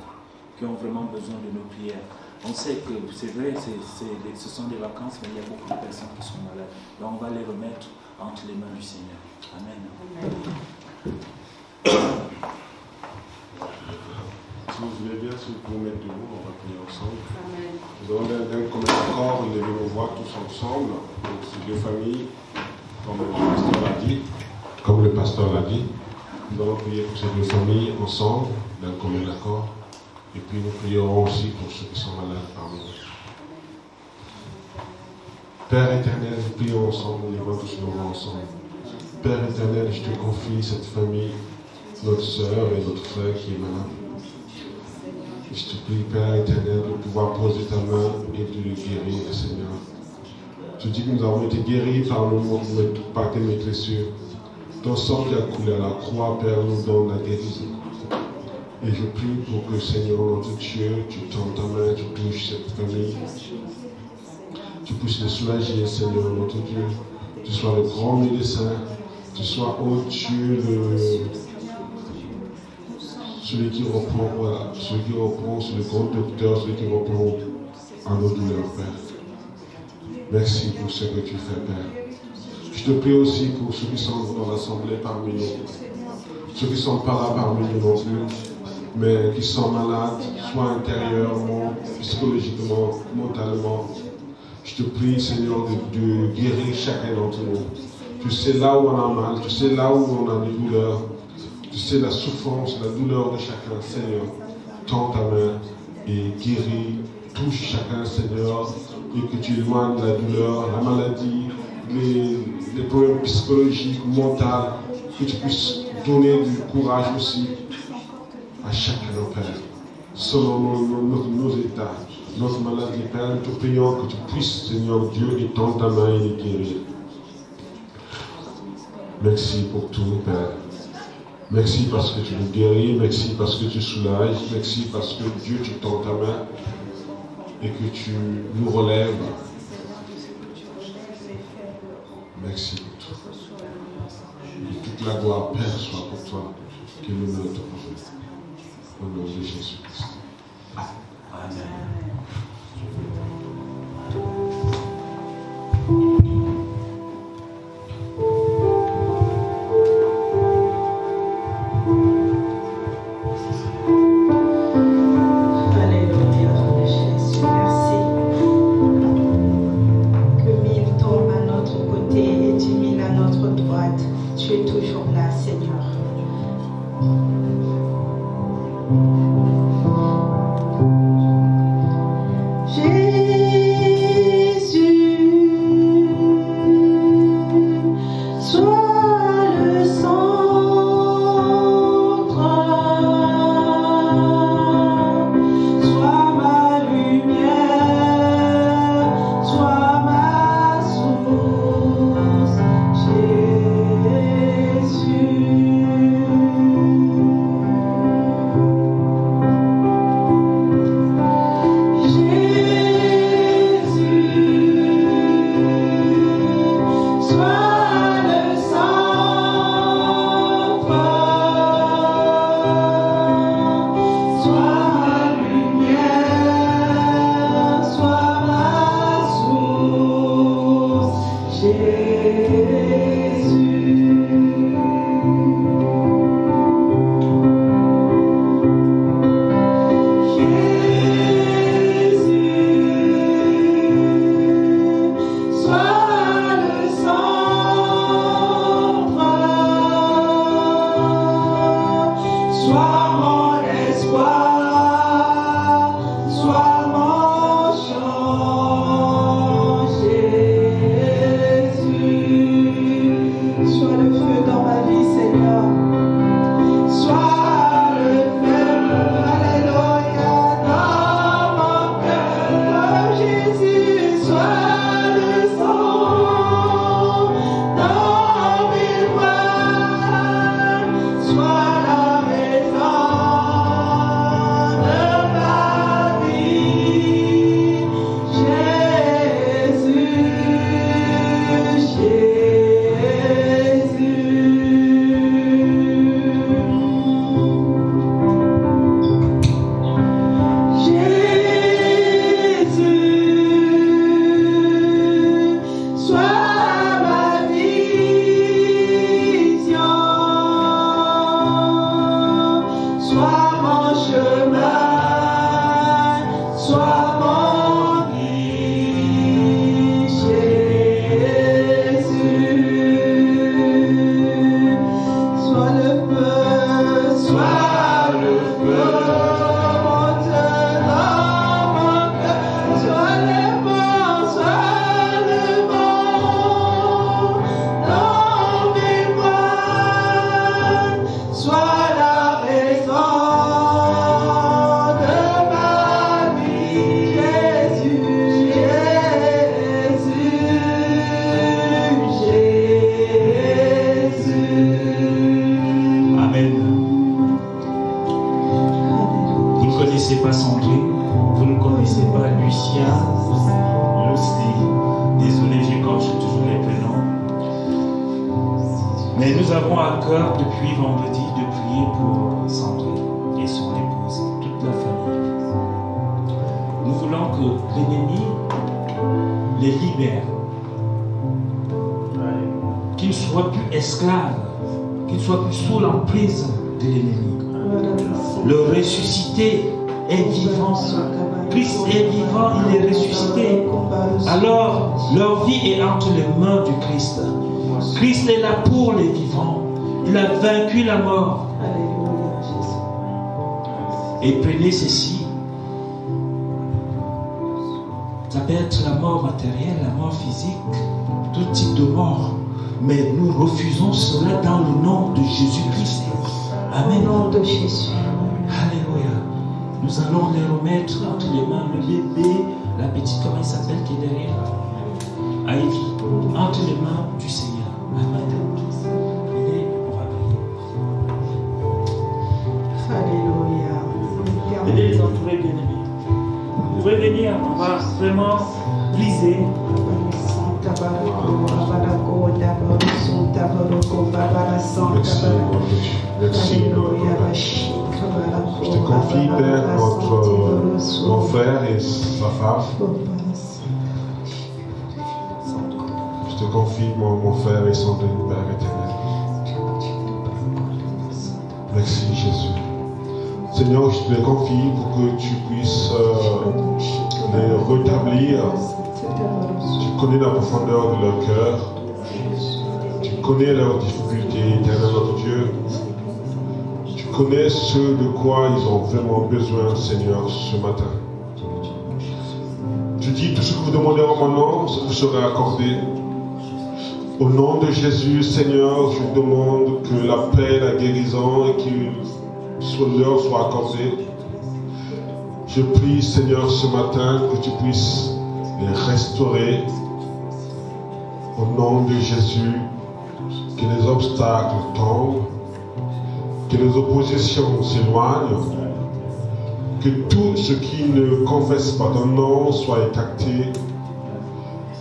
qui ont vraiment besoin de nos prières. On sait que c'est vrai, ce sont des vacances, mais il y a beaucoup de personnes qui sont malades. Donc on va les remettre entre les mains du Seigneur. Amen. Si vous voulez bien, si vous pouvez mettre debout, on va prier ensemble. Amen. Nous allons d'un commun accord lever nos voix tous ensemble. Donc ces deux familles, comme le pasteur l'a dit, nous allons prier pour ces deux familles ensemble, d'un commun accord. Et puis nous prierons aussi pour ceux qui sont malades parmi nous. Père éternel, nous prions ensemble, nous levons tous nos voix ensemble. Père éternel, je te confie cette famille, notre soeur et notre frère qui est malade. Je te prie, Père éternel, de pouvoir poser ta main et de le guérir, Seigneur. Tu dis que nous avons été guéris par tes maîtresses. Ton sang qui a coulé à la croix, Père, nous donne la guérison. Et je prie pour que, Seigneur, notre Dieu, tu tends ta main, tu touches cette famille. Tu puisses les soulager, Seigneur, notre Dieu. Tu sois le grand médecin. Tu sois, oh Dieu, celui qui reprend, voilà, celui qui reprend, c'est le grand docteur, celui qui reprend en nos douleurs, Père. Merci pour ce que tu fais, Père. Je te prie aussi pour ceux qui sont dans l'assemblée parmi nous, ceux qui ne sont pas là parmi nous non plus, mais qui sont malades, soit intérieurement, psychologiquement, mentalement. Je te prie, Seigneur, de guérir chacun d'entre nous. Tu sais là où on a mal, tu sais là où on a des douleurs, tu sais la souffrance, la douleur de chacun, Seigneur. Tends ta main et guéris, touche chacun, Seigneur, et que tu éloignes la douleur, la maladie, les problèmes psychologiques, mentaux, que tu puisses donner du courage aussi à chacun, Père, selon nos états, notre maladie, Père. Nous te prions que tu puisses, Seigneur Dieu, étendre ta main et les guérir. Merci pour tout, Père. Merci parce que tu nous guéris, merci parce que tu soulages, merci parce que Dieu, tu tends ta main et que tu nous relèves. Merci pour tout. Et toute la gloire, Père, soit pour toi, que nous ne te prophètes. Au nom de Jésus-Christ. Amen. Jésus. connaissez pas Sandrine, vous ne connaissez pas Lucia, Lucy, désolé, j'écorche toujours les prénoms. Mais nous avons à cœur depuis vendredi de prier pour Sandrine et son épouse, toute la famille. Nous voulons que l'ennemi les libère, qu'ils ne soient plus esclaves, qu'ils ne soient plus sous l'emprise de l'ennemi. Le ressuscité est vivant. Christ est vivant, il est ressuscité. Alors, leur vie est entre les mains du Christ. Christ est là pour les vivants. Il a vaincu la mort. Et prenez ceci. Ça peut être la mort matérielle, la mort physique, tout type de mort. Mais nous refusons cela dans le nom de Jésus-Christ. Amen. Au nom de Jésus. Alléluia. Nous allons les remettre entre les mains, le bébé, la petite, comment elle s'appelle, qui est derrière, Ivy, entre les mains du Seigneur. Amen. Alléluia. Venez les entourer, bien-aimés. Vous pouvez venir, on va vraiment briser. Merci. Je te confie, Père, mon frère et sa femme. Je te confie mon frère et son Père éternel. Merci, Jésus. Seigneur, je te les confie pour que tu puisses les rétablir. Tu connais la profondeur de leur cœur. Tu connais leurs difficultés, éternel notre Dieu. Tu connais ce de quoi ils ont vraiment besoin, Seigneur, ce matin. Tu dis, tout ce que vous demandez en mon nom, ça vous sera accordé. Au nom de Jésus, Seigneur, je demande que la paix, la guérison et que leur soit accordée. Je prie, Seigneur, ce matin, que tu puisses les restaurer. Au nom de Jésus, que les obstacles tombent, que les oppositions s'éloignent, que tout ce qui ne confesse pas ton nom soit écarté.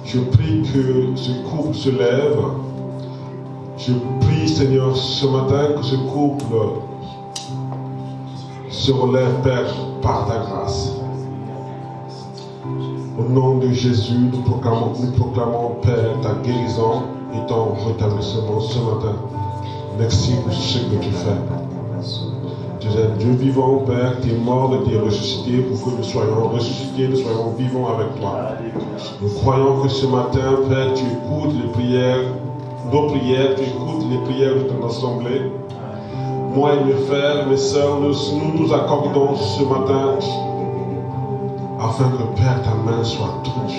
Je prie que ce couple se lève. Je prie, Seigneur, ce matin, que ce couple se relève, Père, par ta grâce. Au nom de Jésus, nous proclamons, Père, ta guérison et ton rétablissement ce matin. Merci pour ce que tu fais. Tu es un Dieu vivant, Père, qui est mort et qui est ressuscité pour que nous soyons ressuscités, nous soyons vivants avec toi. Nous croyons que ce matin, Père, tu écoutes les prières, nos prières, tu écoutes les prières de ton assemblée. Moi et mes frères, mes sœurs, nous accordons ce matin afin que, Père, ta main soit toute.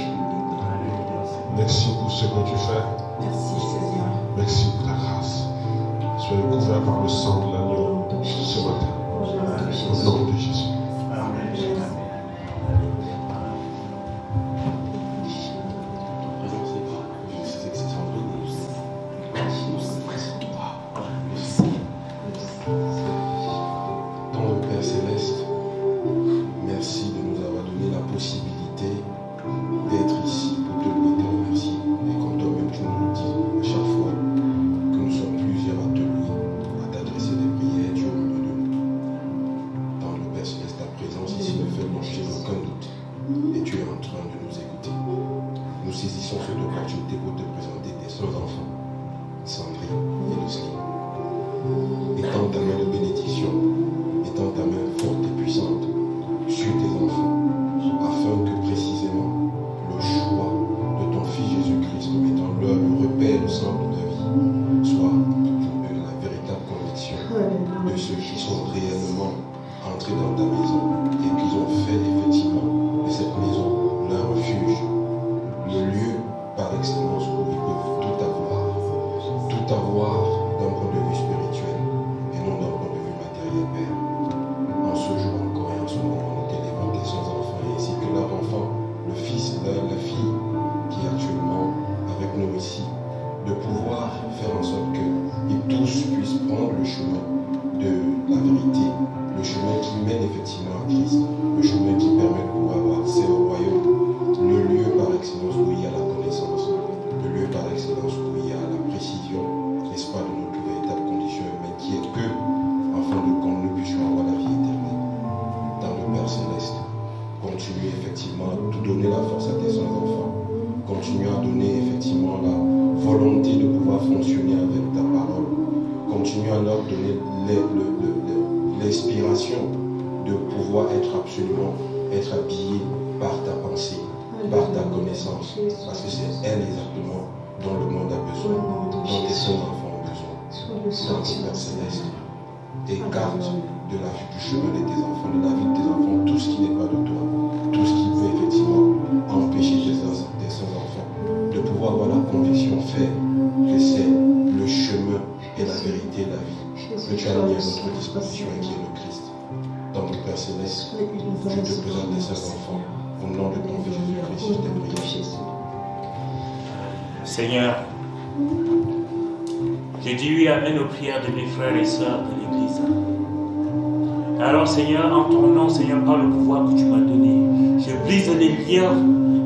Merci pour ce que tu fais. Merci, Seigneur. Merci pour ta grâce. Soyez couverts par le sang de l'agneau ce matin. Au nom de Jésus. Ton Père Céleste, merci de nous avoir donné la possibilité d'être ici pour te louer, te remercier. Et comme toi-même tu nous le dis à chaque fois que nous sommes plusieurs à te louer, à t'adresser des prières, tu es au milieu de nous. Dans le Père Céleste, ta présence ici ne fait blanchir aucun doute. Et tu es en train de nous écouter. Nous saisissons cette opportunité pour te présenter tes seuls enfants, Sandrine et Lucie. Étends ta main de bénédiction, étends ta main forte et puissante sur tes enfants, afin que précisément le choix de ton Fils Jésus-Christ, comme étant leur repère, le centre de la vie, soit pour eux la véritable conviction de ceux qui sont réellement entrés dans ta maison et qu'ils ont fait effectivement de cette maison leur refuge, le lieu par excellence où ils peuvent tout avoir d'un point de vue spirituel et non d'un point de vue matériel, Père. En ce jour encore et en ce moment, nous t'élévons tes sons enfants ainsi que leur enfant, le fils, la fille qui est actuellement avec nous ici, de pouvoir faire en sorte qu'ils tous puissent prendre le chemin de la vérité, le chemin qui mène effectivement à Christ, le chemin qui permet de pouvoir avoir accès au royaume, le lieu par excellence où il y a la connaissance, le lieu par excellence où il y a la précision, n'est-ce pas, de notre véritable condition humaine, qui est que, afin de que nous puissions avoir la vie éternelle dans le Père Céleste. Continue effectivement à donner la force à tes enfants. Continue à donner effectivement la volonté de pouvoir fonctionner avec ta parole. Continue à leur donner l'inspiration de pouvoir être habillé par ta pensée, par ta connaissance. Parce que c'est elle exactement dont le monde a besoin, dont tes enfants ont besoin. Dans le Père Céleste, écarte de la vie du chemin de tes enfants, de la vie de tes enfants, tout ce qui n'est pas de toi, tout ce qui peut effectivement empêcher tes enfants de pouvoir avoir la conviction ferme que c'est le chemin et la vérité et la vie que tu as mis à notre disposition et qui est le Christ. Dans le Père Céleste, je te présente tes enfants au nom de ton Fils Jésus-Christ, je t'ai prié. Seigneur, je dis oui, amen aux prières de mes frères et sœurs de l'Église. Alors Seigneur, en ton nom, Seigneur, par le pouvoir que tu m'as donné, je brise les liens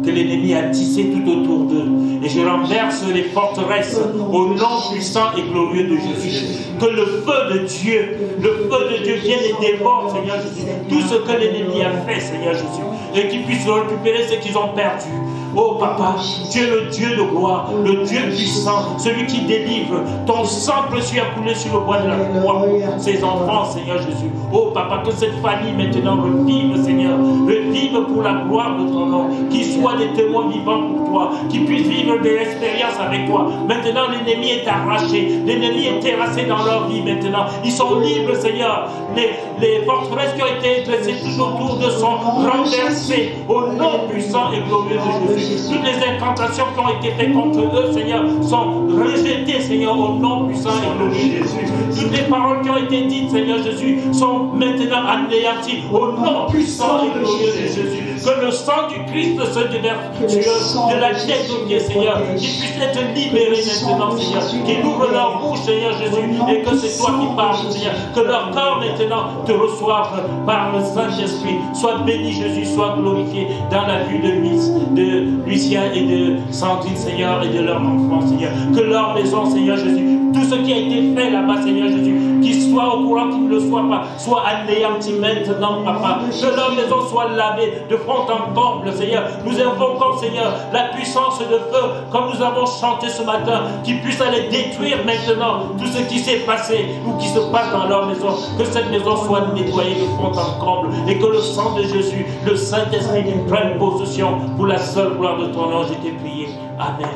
que l'ennemi a tissés tout autour d'eux. Et je renverse les forteresses au nom puissant et glorieux de Jésus. Que le feu de Dieu vienne et dévore, Seigneur Jésus, tout ce que l'ennemi a fait, Seigneur Jésus, et qu'il puisse récupérer ce qu'ils ont perdu. Oh Papa, tu es le Dieu de gloire, le Dieu puissant, celui qui délivre. Ton sang précieux a coulé sur le bois de la croix pour ses enfants, Seigneur Jésus. Oh Papa, que cette famille maintenant revive, Seigneur, revive pour la gloire de ton nom, qu'ils soient des témoins vivants pour toi, qu'ils puissent vivre des expériences avec toi. Maintenant, l'ennemi est arraché, l'ennemi est terrassé dans leur vie maintenant. Ils sont libres, Seigneur. Les forteresses qui ont été dressées tout autour d'eux sont renversées au nom puissant et glorieux de Jésus. Toutes les incantations qui ont été faites contre eux, Seigneur, sont rejetées, Seigneur, au nom puissant et glorieux de Jésus. Toutes les paroles qui ont été dites, Seigneur Jésus, sont maintenant anéanties au nom puissant et glorieux de Jésus. Que le sang du Christ se déverse de la tête aux pieds, Seigneur, qu'ils puissent être libérés maintenant, Seigneur, qu'ils ouvrent leur bouche, Seigneur Jésus, et que c'est toi qui parles, Seigneur, que leur corps maintenant te reçoive par le Saint-Esprit. Sois béni, Jésus, sois glorifié dans la vie de Lucien et de Sandrine, Seigneur, et de leur enfant, Seigneur. Que leur maison, Seigneur Jésus, tout ce qui a été fait là-bas, Seigneur Jésus, qu'ils soient au courant, qu'ils ne le soient pas, soit anéanti maintenant, Papa. Que leur maison soit lavée de fond en comble, Seigneur. Nous invoquons, Seigneur, la puissance de feu, comme nous avons chanté ce matin, qui puisse aller détruire maintenant tout ce qui s'est passé ou qui se passe dans leur maison. Que cette maison soit nettoyée de fond en comble et que le sang de Jésus, le Saint-Esprit, prenne possession pour la seule gloire de ton nom. Je t'ai prié. Amen.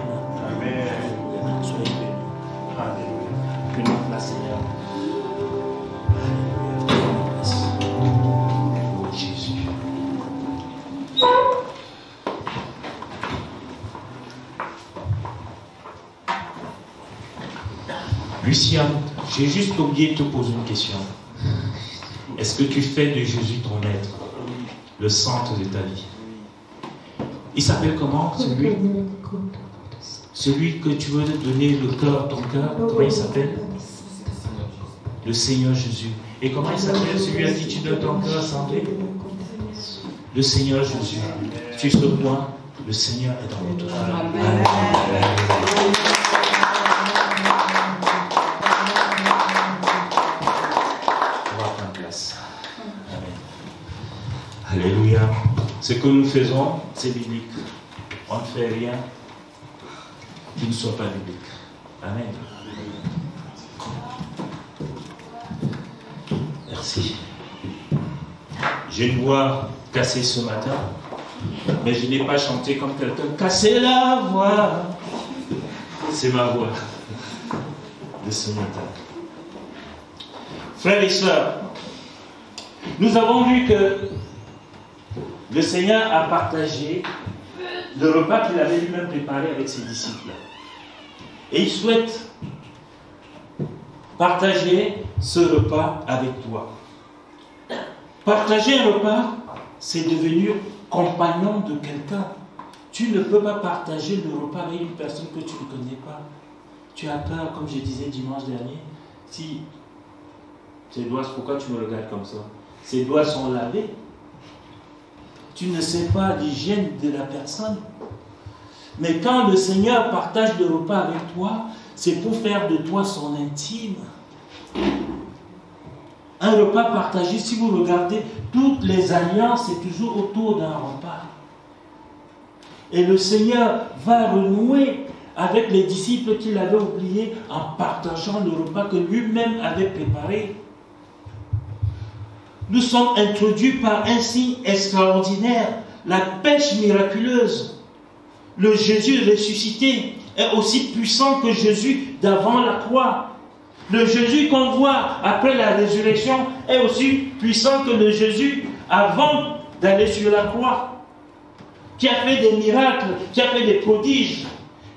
Amen. Soyez bénis. Alléluia. Que nous place, Seigneur. Oh Jésus. Lucien, j'ai juste oublié de te poser une question. Est-ce que tu fais de Jésus ton maître, le centre de ta vie? Il s'appelle comment, celui que tu veux donner le cœur, ton cœur? Comment il s'appelle? Le Seigneur Jésus. Et comment il s'appelle celui à qui tu donnes ton cœur, Sandrine? Le Seigneur Jésus. Sur ce point, le Seigneur est dans notre cœur. Amen. On va prendre place. Amen. Alléluia. Ce que nous faisons, c'est biblique. On ne fait rien qui ne soit pas biblique. Amen. Merci. J'ai une voix cassée ce matin, mais je n'ai pas chanté comme quelqu'un. Casser la voix. C'est ma voix de ce matin. Frères et sœurs, nous avons vu que le Seigneur a partagé le repas qu'il avait lui-même préparé avec ses disciples. Et il souhaite partager ce repas avec toi. Partager un repas, c'est devenir compagnon de quelqu'un. Tu ne peux pas partager le repas avec une personne que tu ne connais pas. Tu as peur, comme je disais dimanche dernier, si Ses doigts, pourquoi tu me regardes comme ça? Ses doigts sont lavés. Tu ne sais pas l'hygiène de la personne. Mais quand le Seigneur partage le repas avec toi, c'est pour faire de toi son intime. Un repas partagé, si vous regardez, toutes les alliances, c'est toujours autour d'un repas. Et le Seigneur va renouer avec les disciples qu'il avait oubliés en partageant le repas que lui-même avait préparé. Nous sommes introduits par un signe extraordinaire, la pêche miraculeuse. Le Jésus ressuscité est aussi puissant que Jésus d'avant la croix. Le Jésus qu'on voit après la résurrection est aussi puissant que le Jésus avant d'aller sur la croix, qui a fait des miracles, qui a fait des prodiges,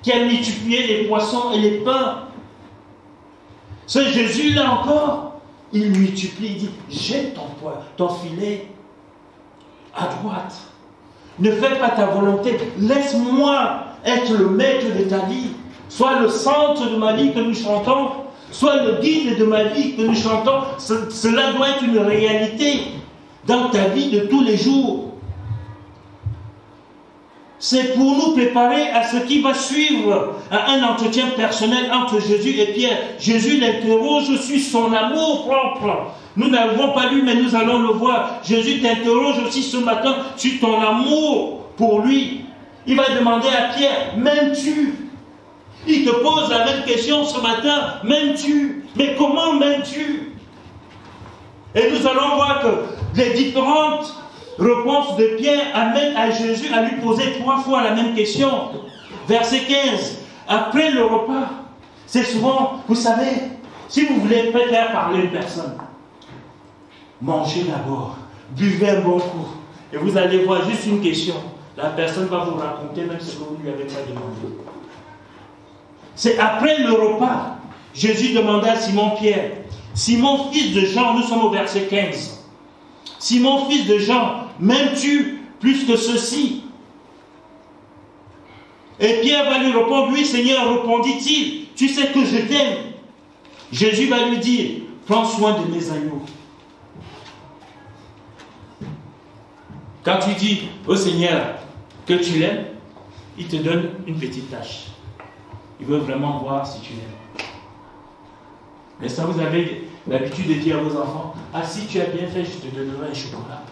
qui a multiplié les poissons et les pains. Ce Jésus-là encore, il multiplie, il dit, jette ton filet à droite. Ne fais pas ta volonté, laisse-moi être le maître de ta vie. Sois le centre de ma vie que nous chantons, sois le guide de ma vie que nous chantons. Cela doit être une réalité dans ta vie de tous les jours. C'est pour nous préparer à ce qui va suivre, à un entretien personnel entre Jésus et Pierre. Jésus l'interroge sur son amour propre. Nous n'avons pas lu, mais nous allons le voir. Jésus t'interroge aussi ce matin sur ton amour pour lui. Il va demander à Pierre, m'aimes-tu? Il te pose la même question ce matin, m'aimes-tu? Mais comment m'aimes-tu? Et nous allons voir que les différentes réponse de Pierre amène à Jésus à lui poser 3 fois la même question. Verset 15. Après le repas, c'est souvent, vous savez, si vous voulez faire parler une personne, mangez d'abord, buvez un bon coup, et vous allez voir juste une question. La personne va vous raconter même ce que vous ne lui avez pas demandé. C'est après le repas, Jésus demanda à Simon-Pierre, Simon, fils de Jean, nous sommes au verset 15. Simon, fils de Jean, m'aimes-tu plus que ceci? Et Pierre va lui répondre, oui Seigneur, répondit-il, tu sais que je t'aime. Jésus va lui dire, prends soin de mes agneaux. Quand tu dis au Seigneur que tu l'aimes, il te donne une petite tâche. Il veut vraiment voir si tu l'aimes. Mais ça, vous avez l'habitude de dire à vos enfants, ah si tu as bien fait, je te donnerai un chocolat.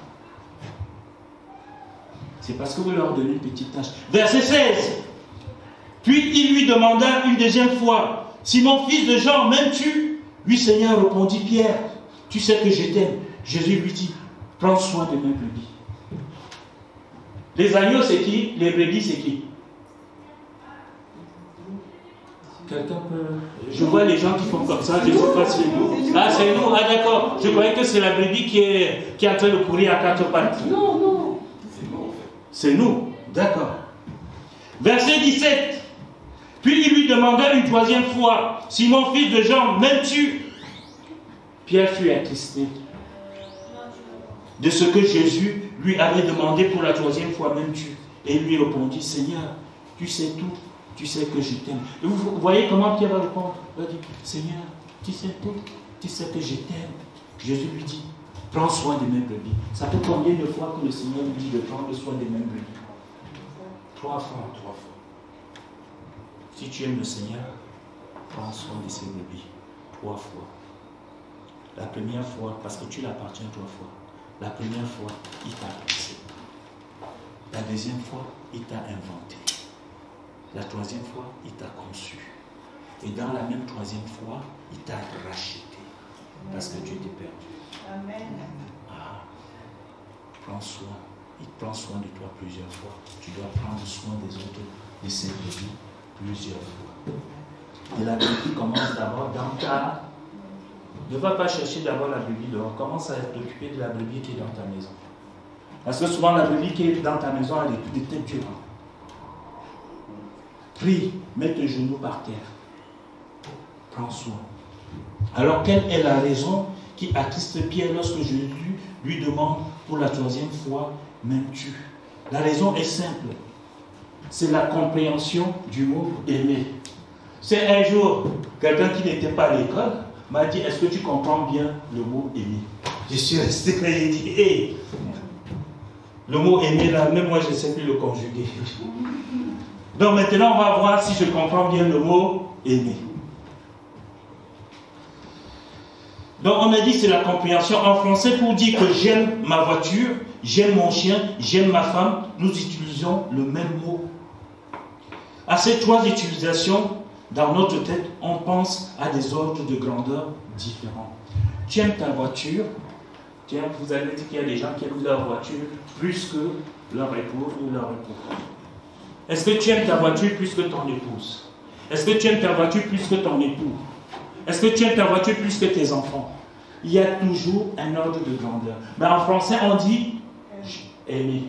C'est parce que vous leur donnez une petite tâche. Verset 16. Puis il lui demanda une deuxième fois, Simon, fils de Jean, m'aimes-tu? Oui Seigneur, répondit Pierre, tu sais que je t'aime. Jésus lui dit, prends soin de mes brebis. Les agneaux c'est qui? Les brebis c'est qui? Quelqu'un peut... Je vois les gens qui font comme ça, je ne sais pas si c'est nous. Ah, c'est nous, ah d'accord. Je croyais que c'est la brebis qui est en train de courir à 4 pattes. Non, non. C'est nous en fait. C'est nous, d'accord. Verset 17. Puis il lui demanda une troisième fois, Simon, fils de Jean, m'aimes-tu? Pierre fut attristé de ce que Jésus lui avait demandé pour la troisième fois, m'aimes-tu? Et il lui répondit, Seigneur, tu sais tout. Tu sais que je t'aime. Et vous voyez comment Pierre va répondre? Il va dire, Seigneur, tu sais tout, tu sais que je t'aime. Jésus lui dit, prends soin de mes brebis. Ça fait combien de fois que le Seigneur lui dit de prendre soin de mes brebis? 3 fois. 3 fois. Si tu aimes le Seigneur, prends soin de ses brebis. 3 fois. La première fois, parce que tu l'appartiens 3 fois. La première fois, il t'a placé. La deuxième fois, il t'a inventé. La troisième fois, il t'a conçu. Et dans la même troisième fois, il t'a racheté. Parce que tu étais perdu. Amen. Ah, prends soin. Il prend soin de toi plusieurs fois. Tu dois prendre soin des autres, de ses brebis, plusieurs fois. Et la brebis commence d'abord dans ta... Ne va pas chercher d'abord la brebis dehors. Commence à t'occuper de la brebis qui est dans ta maison. Parce que souvent, la brebis qui est dans ta maison, elle est peut-être dure. Prie, mets tes genoux par terre. Prends soin. Alors, quelle est la raison qui attriste Pierre lorsque Jésus lui demande pour la troisième fois, m'aimes-tu? La raison est simple. C'est la compréhension du mot aimer. C'est un jour, quelqu'un qui n'était pas à l'école m'a dit, est-ce que tu comprends bien le mot aimer? Je suis resté là et j'ai dit, hé, le mot aimer là, même moi je ne sais plus le conjuguer. Donc maintenant on va voir si je comprends bien le mot aimer. Donc on a dit c'est la compréhension. En français, pour dire que j'aime ma voiture, j'aime mon chien, j'aime ma femme, nous utilisons le même mot. À ces trois utilisations, dans notre tête, on pense à des ordres de grandeur différents. Tu aimes ta voiture, vous avez dit qu'il y a des gens qui aiment leur voiture plus que leur épouse ou leur époux. Est-ce que tu aimes ta voiture plus que ton épouse? Est-ce que tu aimes ta voiture plus que ton époux? Est-ce que tu aimes ta voiture plus que tes enfants? Il y a toujours un ordre de grandeur. Mais en français, on dit aimer,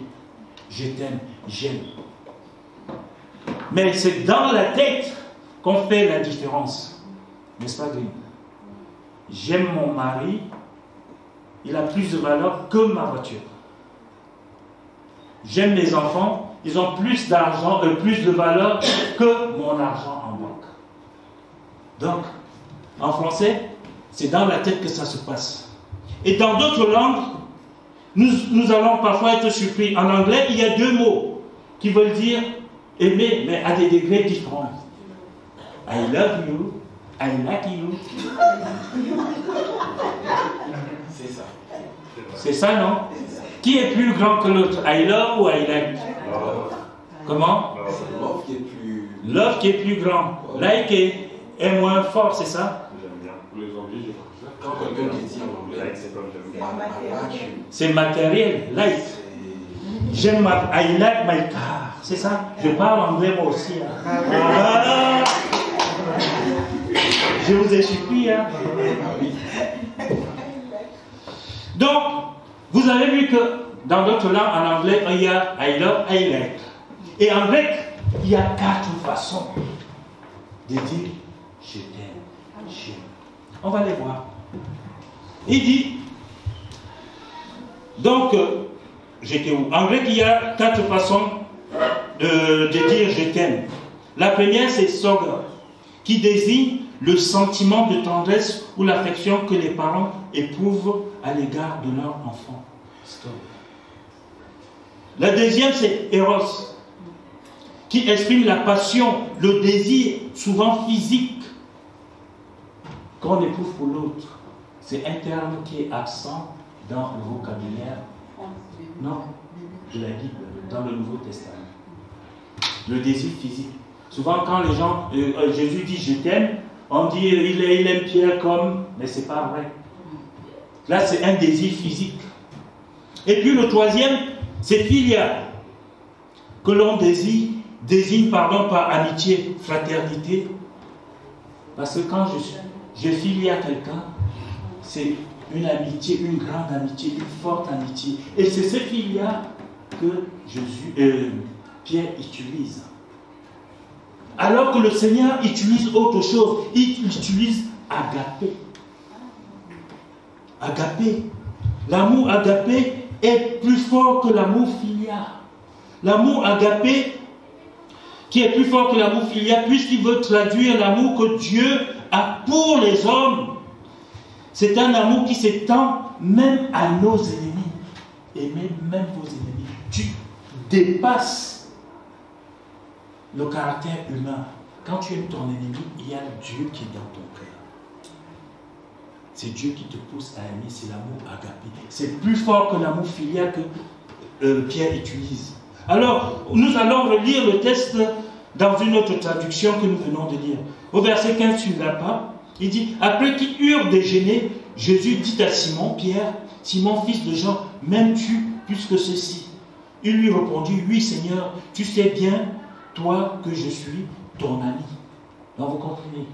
je t'aime, j'aime. Mais c'est dans la tête qu'on fait la différence. N'est-ce pas, Green? J'aime mon mari, il a plus de valeur que ma voiture. J'aime mes enfants, ils ont plus d'argent, plus de valeur que mon argent en banque. Donc, en français, c'est dans la tête que ça se passe. Et dans d'autres langues, nous allons parfois être surpris. En anglais, il y a deux mots qui veulent dire aimer, mais à des degrés différents. I love you, I like you. C'est ça. C'est ça, non? Qui est plus grand que l'autre? I love ou I like? Love. Comment? C'est love qui est plus... Love qui est plus grand. Like est moins fort, c'est ça? J'aime bien. Pour les Anglais, j'ai compris ça. Quand quelqu'un qui dit en anglais, Like, c'est comme j'aime bien. C'est matériel, like. J'aime I like my car. C'est ça? Je parle anglais moi aussi. Hein. Ah, je vous ai surpris. Hein. Donc, vous avez vu que dans d'autres langues, en anglais, il y a I love, I like. Et en grec, il y a 4 façons de dire je t'aime, j'aime. On va les voir. Il dit, donc, j'étais où? En grec, il y a 4 façons de dire je t'aime. La première, c'est soga, qui désigne le sentiment de tendresse ou l'affection que les parents éprouvent à l'égard de leur enfant. La deuxième, c'est eros, qui exprime la passion, le désir, souvent physique, qu'on éprouve pour l'autre. C'est un terme qui est absent dans le vocabulaire, non, de la Bible, dans le Nouveau Testament. Le désir physique. Souvent, quand les gens, Jésus dit je t'aime, on dit il aime Pierre comme, mais c'est pas vrai. Là, c'est un désir physique. Et puis le troisième, c'est philia, que l'on désigne par amitié, fraternité. Parce que quand je filie à quelqu'un, c'est une amitié, une grande amitié, une forte amitié. Et c'est ce philia que Pierre utilise. Alors que le Seigneur utilise autre chose, il utilise agapé. Agapé. L'amour agapé est plus fort que l'amour filial. L'amour agapé, qui est plus fort que l'amour filial, puisqu'il veut traduire l'amour que Dieu a pour les hommes. C'est un amour qui s'étend même à nos ennemis. Et même vos ennemis. Tu dépasses le caractère humain. Quand tu aimes ton ennemi, il y a Dieu qui est dans ton cœur. C'est Dieu qui te pousse à aimer, c'est l'amour agapé. C'est plus fort que l'amour filial que Pierre utilise. Alors, nous allons relire le texte dans une autre traduction que nous venons de lire. Au verset 15, tu ne l'as pas. Il dit, après qu'ils eurent déjeuné, Jésus dit à Simon, Pierre, Simon, fils de Jean, m'aimes-tu plus que ceci? Il lui répondit, oui Seigneur, tu sais bien, toi, que je suis ton ami. Donc vous comprenez?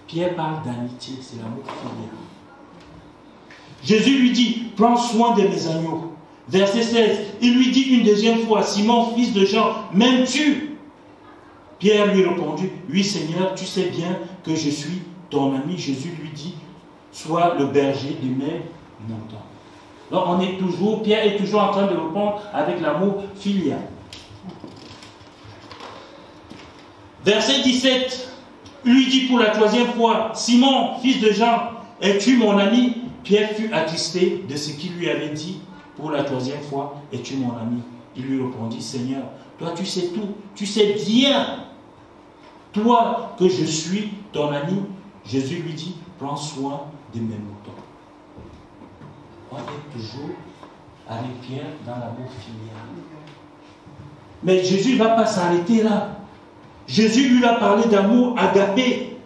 Pierre parle d'amitié, c'est l'amour filial. Jésus lui dit, prends soin de mes agneaux. Verset 16, il lui dit une deuxième fois, Simon, fils de Jean, m'aimes-tu? Pierre lui répondit, oui Seigneur, tu sais bien que je suis ton ami. Jésus lui dit, sois le berger de mes moutons. Donc Pierre est toujours en train de répondre avec l'amour filial. Verset 17, lui dit pour la 3e fois, Simon, fils de Jean, es-tu mon ami? Pierre fut attristé de ce qu'il lui avait dit pour la 3e fois, es-tu mon ami? Il lui répondit, Seigneur, toi tu sais tout, tu sais bien, toi que je suis ton ami. Jésus lui dit, prends soin de mes moutons. On est toujours avec Pierre dans l'amour filial. Mais Jésus ne va pas s'arrêter là. Jésus lui a parlé d'amour agapé.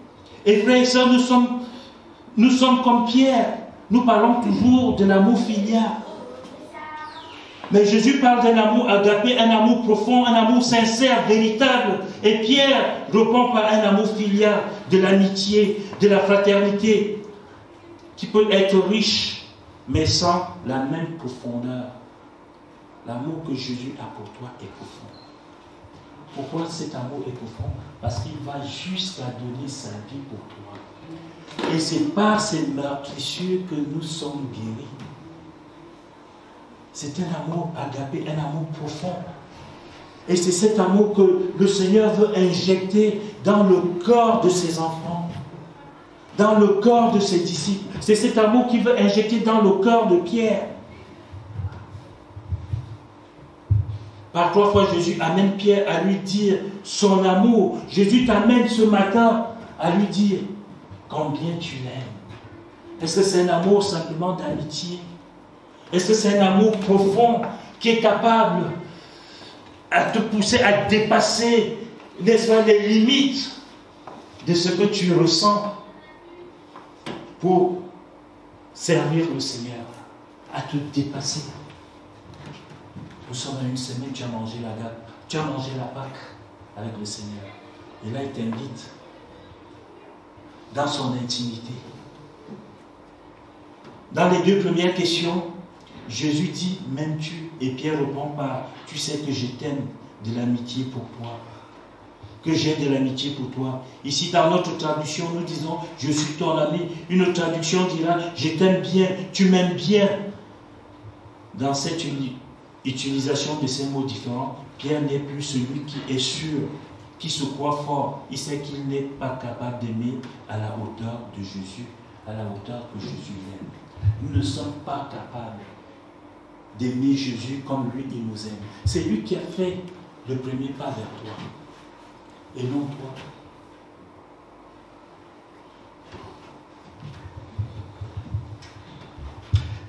Et frères et sœurs, nous sommes comme Pierre. Nous parlons toujours de l'amour filial. Mais Jésus parle d'un amour agapé, un amour profond, un amour sincère, véritable. Et Pierre répond par un amour filial, de l'amitié, de la fraternité, qui peut être riche, mais sans la même profondeur. L'amour que Jésus a pour toi est profond. Pourquoi cet amour est profond? Parce qu'il va jusqu'à donner sa vie pour toi. Et c'est par ces meurtrissures que nous sommes guéris. C'est un amour agapé, un amour profond. Et c'est cet amour que le Seigneur veut injecter dans le corps de ses enfants, dans le corps de ses disciples. C'est cet amour qu'il veut injecter dans le corps de Pierre. Par 3 fois, Jésus amène Pierre à lui dire son amour. Jésus t'amène ce matin à lui dire combien tu l'aimes. Est-ce que c'est un amour simplement d'amitié? Est-ce que c'est un amour profond qui est capable à te pousser à dépasser les limites de ce que tu ressens pour servir le Seigneur, à te dépasser? Nous sommes à une semaine, tu as mangé la Pâque avec le Seigneur. Et là, il t'invite dans son intimité. Dans les 2 premières questions, Jésus dit, m'aimes-tu? Et Pierre répond par, tu sais que je t'aime, de l'amitié pour toi. Que j'ai de l'amitié pour toi. Ici, dans notre traduction, nous disons, je suis ton ami. Une autre traduction dira, je t'aime bien, tu m'aimes bien. Dans cette utilisation de ces mots différents, Pierre n'est plus celui qui est sûr, qui se croit fort. Il sait qu'il n'est pas capable d'aimer à la hauteur de Jésus, à la hauteur que Jésus l'aime. Nous ne sommes pas capables d'aimer Jésus comme lui, il nous aime. C'est lui qui a fait le premier pas vers toi, et non toi.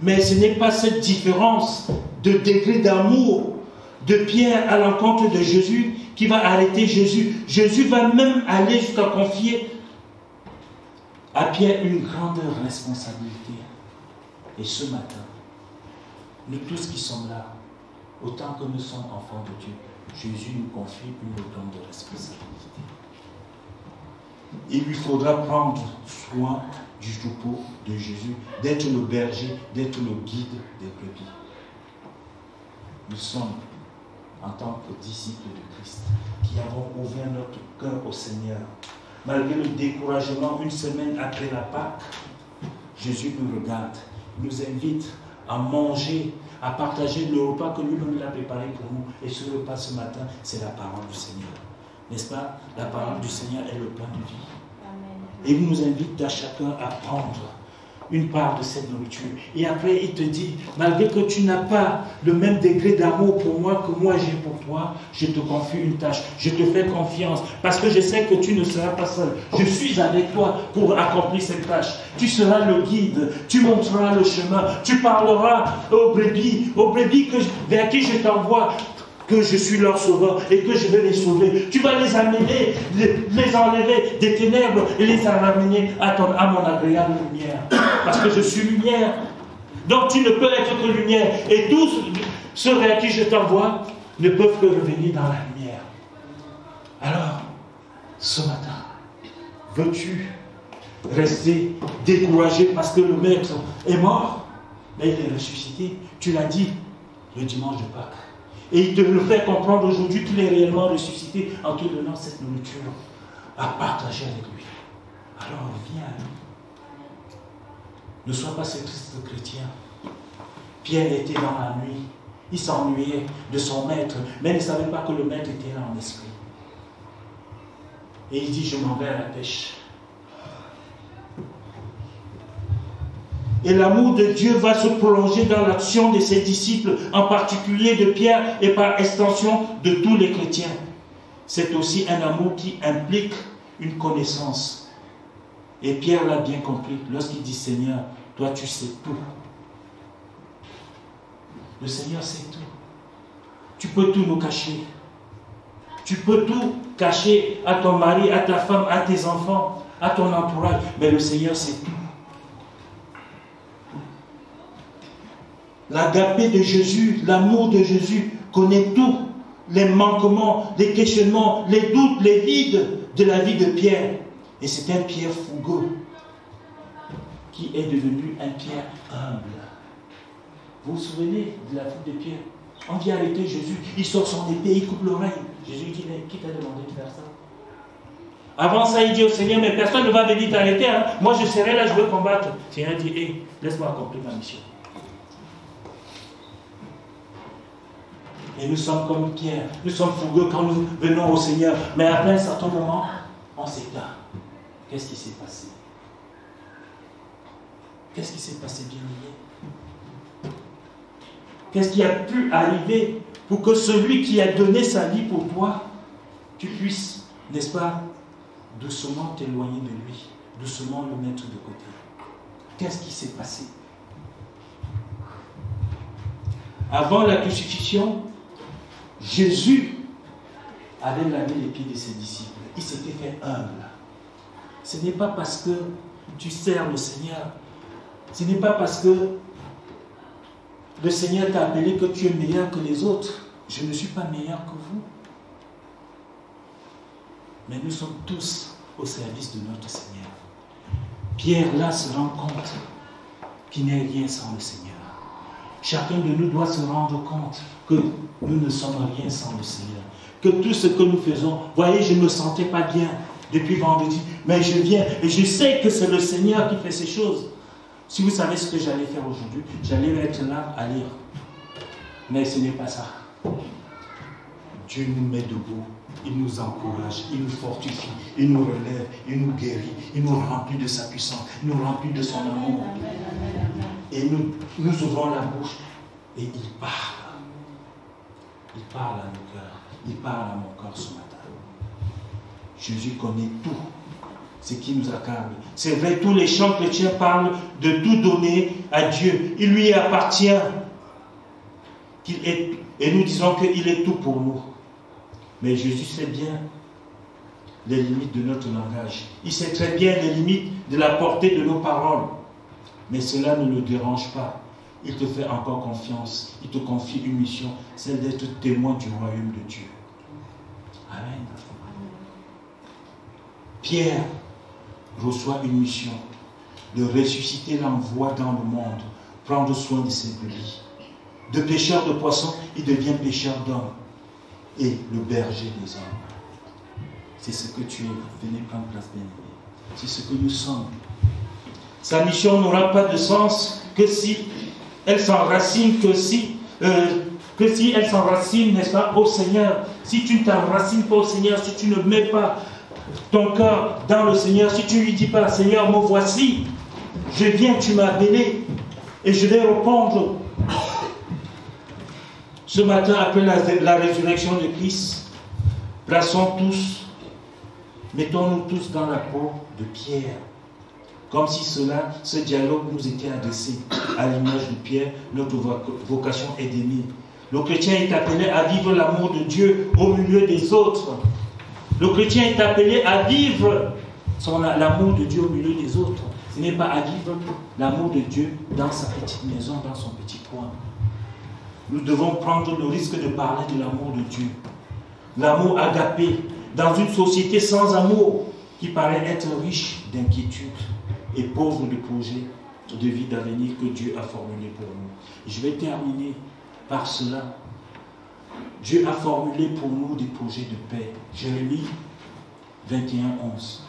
Mais ce n'est pas cette différence de degré d'amour de Pierre à l'encontre de Jésus qui va arrêter Jésus. Jésus va même aller jusqu'à confier à Pierre une grande responsabilité. Et ce matin, nous tous qui sommes là, autant que nous sommes enfants de Dieu, Jésus nous confie une grande responsabilité. Il lui faudra prendre soin du troupeau de Jésus, d'être le berger, d'être le guide des brebis. Nous sommes, en tant que disciples de Christ, qui avons ouvert notre cœur au Seigneur. Malgré le découragement, une semaine après la Pâque, Jésus nous regarde, nous invite à manger, à partager le repas que lui-même a préparé pour nous. Et ce repas ce matin, c'est la parole du Seigneur. N'est-ce pas? La parole du Seigneur est le pain de vie. Et il nous invite à chacun à prendre une part de cette nourriture. Et après, il te dit, malgré que tu n'as pas le même degré d'amour pour moi que moi j'ai pour toi, je te confie une tâche. Je te fais confiance parce que je sais que tu ne seras pas seul. Je suis avec toi pour accomplir cette tâche. Tu seras le guide, tu montreras le chemin, tu parleras aux brebis vers qui je t'envoie, que je suis leur sauveur et que je vais les sauver. Tu vas les amener, les enlever des ténèbres et les ramener à mon agréable lumière. Parce que je suis lumière. Donc tu ne peux être que lumière. Et tous ceux vers qui je t'envoie ne peuvent que revenir dans la lumière. Alors, ce matin, veux-tu rester découragé parce que le Maître est mort, mais il est ressuscité? Tu l'as dit le dimanche de Pâques. Et il te le fait comprendre aujourd'hui qu'il est réellement ressuscité en te donnant cette nourriture à partager avec lui. Alors viens à lui. Ne sois pas ce triste chrétien. Pierre était dans la nuit. Il s'ennuyait de son maître, mais il ne savait pas que le maître était là en esprit. Et il dit, je m'en vais à la pêche. Et l'amour de Dieu va se prolonger dans l'action de ses disciples, en particulier de Pierre et par extension de tous les chrétiens. C'est aussi un amour qui implique une connaissance. Et Pierre l'a bien compris lorsqu'il dit, Seigneur, toi tu sais tout. Le Seigneur sait tout. Tu peux tout nous cacher. Tu peux tout cacher à ton mari, à ta femme, à tes enfants, à ton entourage. Mais le Seigneur sait tout. L'agapé de Jésus, l'amour de Jésus connaît tout. Les manquements, les questionnements, les doutes, les vides de la vie de Pierre. Et c'est un Pierre fougueux qui est devenu un Pierre humble. Vous vous souvenez de la vie de Pierre? On vient arrêter Jésus, il sort son épée, il coupe l'oreille. Jésus dit, mais qui t'a demandé de faire ça? Avant ça, il dit au Seigneur, mais personne ne va venir t'arrêter. Hein? Moi, je serai là, je veux combattre. Le Seigneur dit, hé, laisse-moi accomplir ma mission. Et nous sommes comme Pierre, nous sommes fougueux quand nous venons au Seigneur. Mais après un certain moment, on s'éteint. Qu'est-ce qui s'est passé? Qu'est-ce qui s'est passé, bien-aimé? Qu'est-ce qui a pu arriver pour que celui qui a donné sa vie pour toi, tu puisses, n'est-ce pas, doucement t'éloigner de lui, doucement le mettre de côté? Qu'est-ce qui s'est passé? Avant la crucifixion, Jésus avait lavé les pieds de ses disciples. Il s'était fait humble. Ce n'est pas parce que tu sers le Seigneur, ce n'est pas parce que le Seigneur t'a appelé que tu es meilleur que les autres. Je ne suis pas meilleur que vous. Mais nous sommes tous au service de notre Seigneur. Pierre là se rend compte qu'il n'est rien sans le Seigneur. Chacun de nous doit se rendre compte que nous ne sommes rien sans le Seigneur. Que tout ce que nous faisons, voyez, je ne me sentais pas bien depuis vendredi, mais je viens et je sais que c'est le Seigneur qui fait ces choses. Si vous savez ce que j'allais faire aujourd'hui, j'allais être là à lire. Mais ce n'est pas ça. Dieu nous met debout, il nous encourage, il nous fortifie, il nous relève, il nous guérit, il nous remplit de sa puissance, il nous remplit de son amour. Et nous ouvrons la bouche et il parle. Il parle à nos cœurs, il parle à mon cœur ce matin. Jésus connaît tout ce qui nous accable. C'est vrai, tous les chants chrétiens parlent de tout donner à Dieu. Il lui appartient. Et nous disons qu'il est tout pour nous. Mais Jésus sait bien les limites de notre langage. Il sait très bien les limites de la portée de nos paroles. Mais cela ne le dérange pas. Il te fait encore confiance. Il te confie une mission, celle d'être témoin du royaume de Dieu. Amen. Pierre reçoit une mission de ressusciter l'envoi dans le monde, prendre soin de ses brebis. De pêcheur de poissons, il devient pêcheur d'hommes et le berger des hommes. C'est ce que tu es. Venez prendre place, bien-aimé. C'est ce que nous sommes. Sa mission n'aura pas de sens que si elle s'enracine, que si elle s'enracine, n'est-ce pas, au Seigneur. Si tu ne t'enracines pas au Seigneur, si tu ne mets pas ton cœur dans le Seigneur, si tu ne lui dis pas, Seigneur, me voici, je viens, tu m'as appelé, et je vais répondre. Ce matin, après la résurrection de Christ, mettons-nous tous dans la peau de Pierre. Comme si ce dialogue nous était adressé à l'image de Pierre, notre vocation est d'aimer. Le chrétien est appelé à vivre l'amour de Dieu au milieu des autres. Le chrétien est appelé à vivre l'amour de Dieu au milieu des autres. Ce n'est pas à vivre l'amour de Dieu dans sa petite maison, dans son petit coin. Nous devons prendre le risque de parler de l'amour de Dieu. L'amour agapé dans une société sans amour qui paraît être riche d'inquiétude et pauvre de projets de vie d'avenir que Dieu a formulé pour nous. Je vais terminer par cela. Dieu a formulé pour nous des projets de paix. Jérémie 29:11.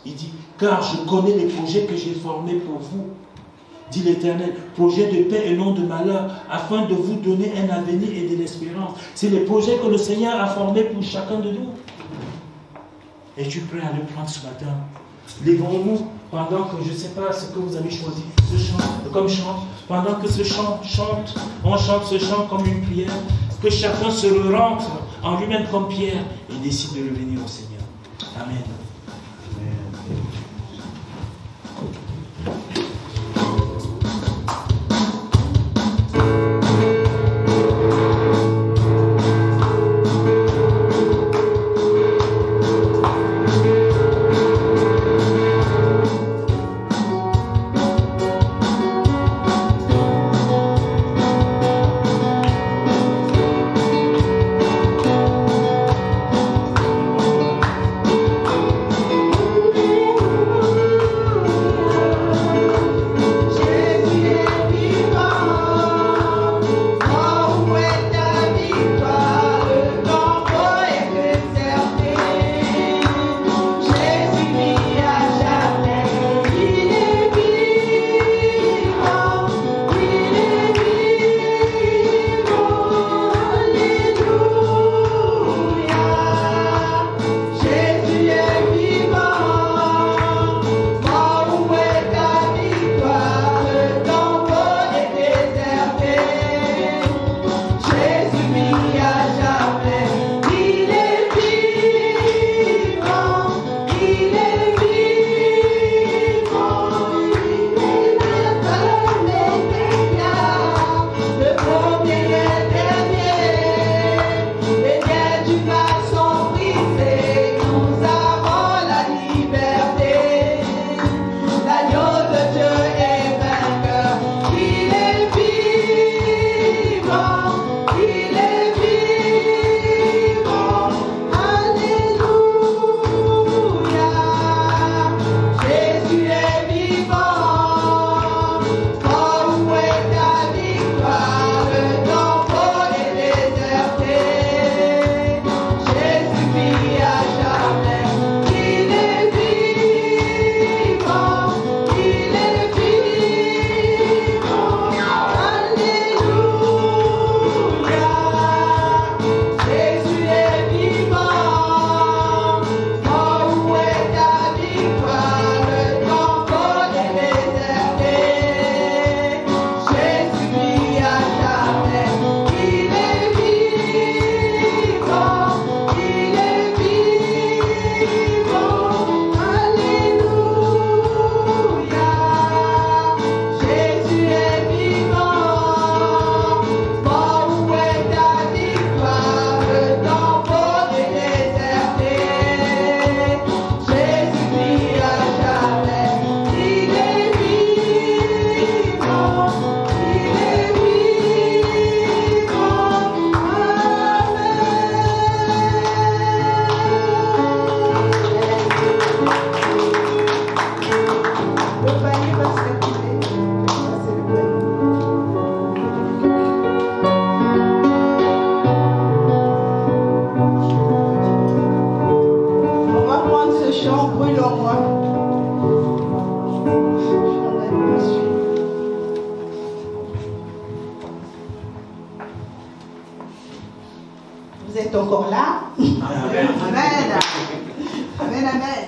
Il dit, car je connais les projets que j'ai formés pour vous, dit l'Éternel, projets de paix et non de malheur, afin de vous donner un avenir et de l'espérance. C'est les projets que le Seigneur a formés pour chacun de nous. Es-tu prêt à le prendre ce matin? Lèverons-nous pendant que je ne sais pas ce que vous avez choisi, ce chant, comme chant, pendant que ce chant chante, on chante ce chant comme une prière, que chacun se rentre en lui-même comme Pierre et décide de revenir au Seigneur. Amen. Vous êtes encore là? Amen. Amen. Amen, amen.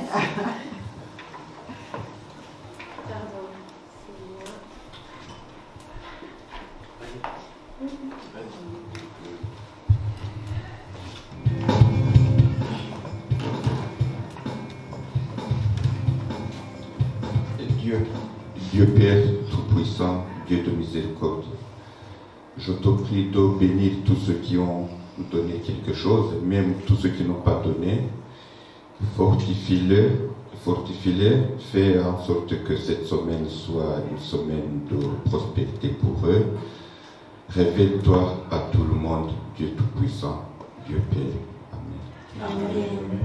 Dieu Père Tout-Puissant, Dieu de miséricorde, je te prie de bénir tous ceux qui ont donné quelque chose, même tous ceux qui n'ont pas donné. Fortifie-les, fais en sorte que cette semaine soit une semaine de prospérité pour eux. Révèle-toi à tout le monde, Dieu Tout-Puissant, Dieu Père. Amen. Amen. Amen.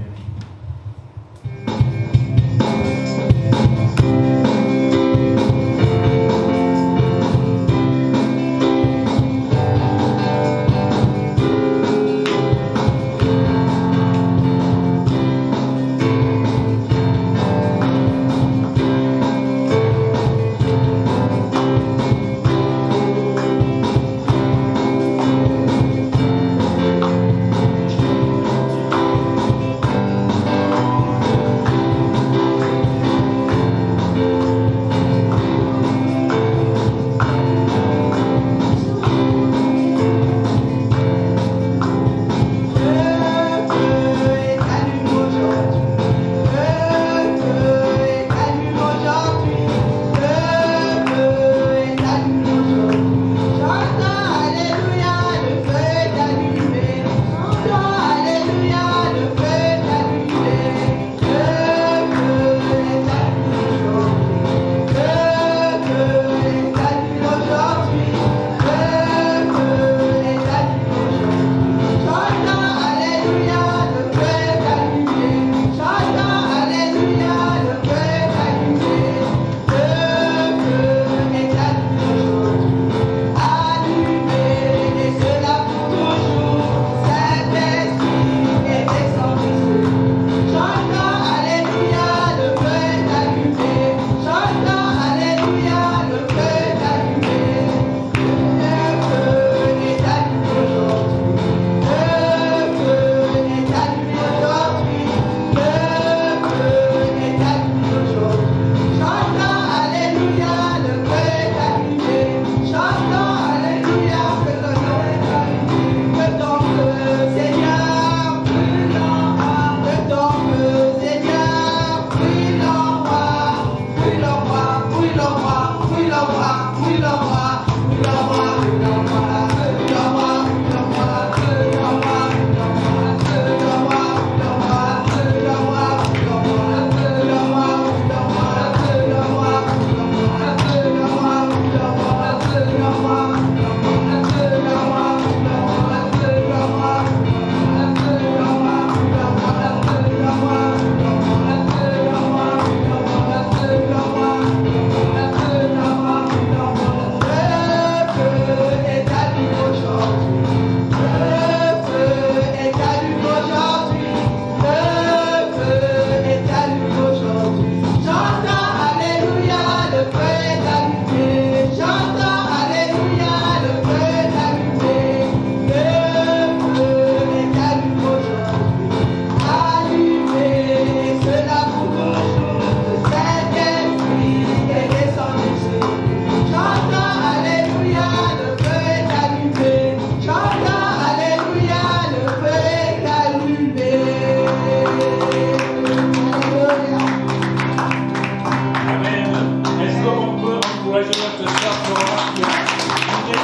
réjouir ce soir pour voir qu'il y a une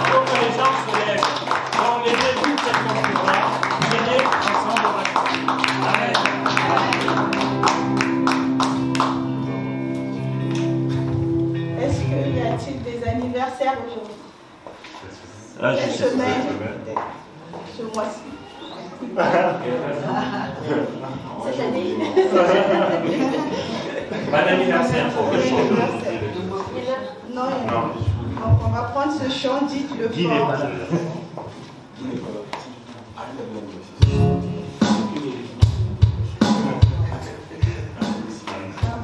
faut que les gens se lèvent. Dans les débuts de cette conférence, priez ensemble. Amen. Est-ce qu'il y a-t-il des anniversaires aujourd'hui? Cette semaine, ce mois-ci. Cette année. Bon anniversaire pour le chant. Non, donc on va prendre ce chant, dites-le Qui n'est fort. pas là?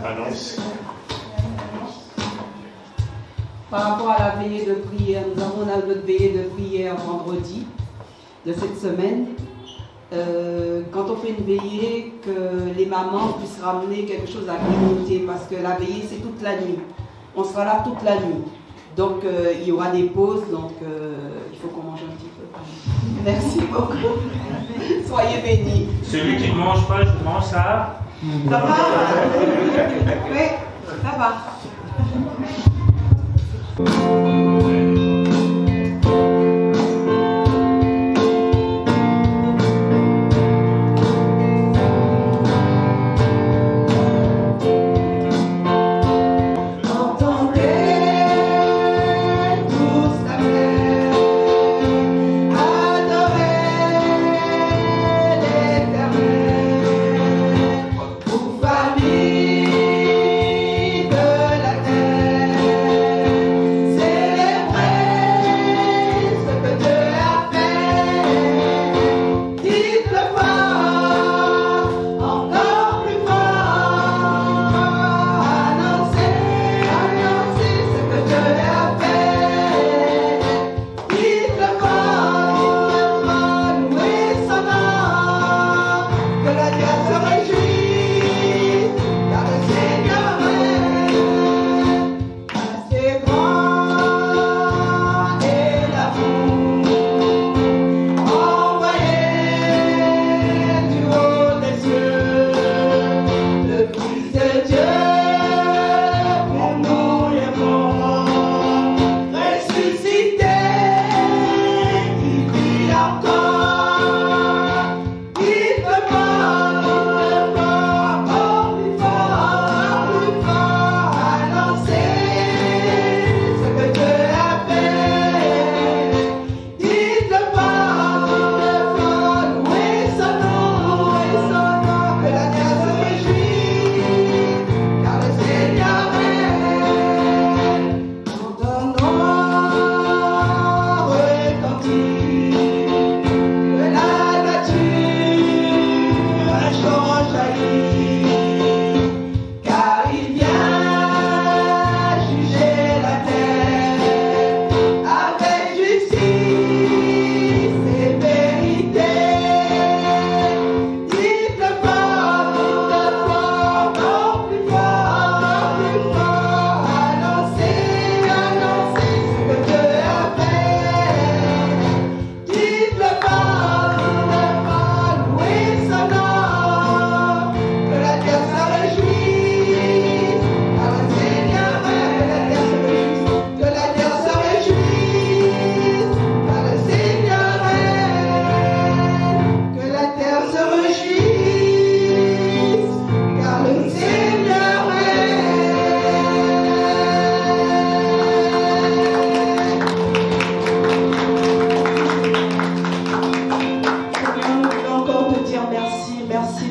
Annonce. Par rapport à la veillée de prière, nous avons notre veillée de prière vendredi de cette semaine. Quand on fait une veillée, que les mamans puissent ramener quelque chose à grignoter, parce que la veillée c'est toute la nuit. On sera là toute la nuit. Donc il y aura des pauses, donc il faut qu'on mange un petit peu. Merci beaucoup. Soyez bénis. Celui qui ne mange pas, je mange ça. Ça va? Oui, ça va.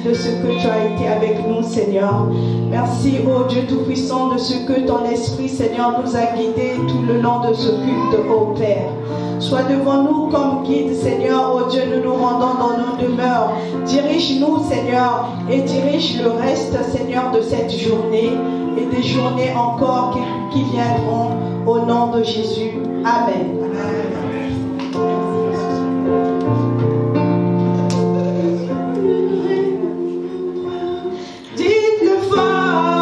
de ce que tu as été avec nous, Seigneur. Merci, ô Dieu Tout-Puissant, de ce que ton Esprit, Seigneur, nous a guidés tout le long de ce culte, ô Père. Sois devant nous comme guide, Seigneur, ô Dieu, nous nous rendons dans nos demeures. Dirige-nous, Seigneur, et dirige le reste, Seigneur, de cette journée et des journées encore qui viendront, au nom de Jésus. Amen. Dites-le fort.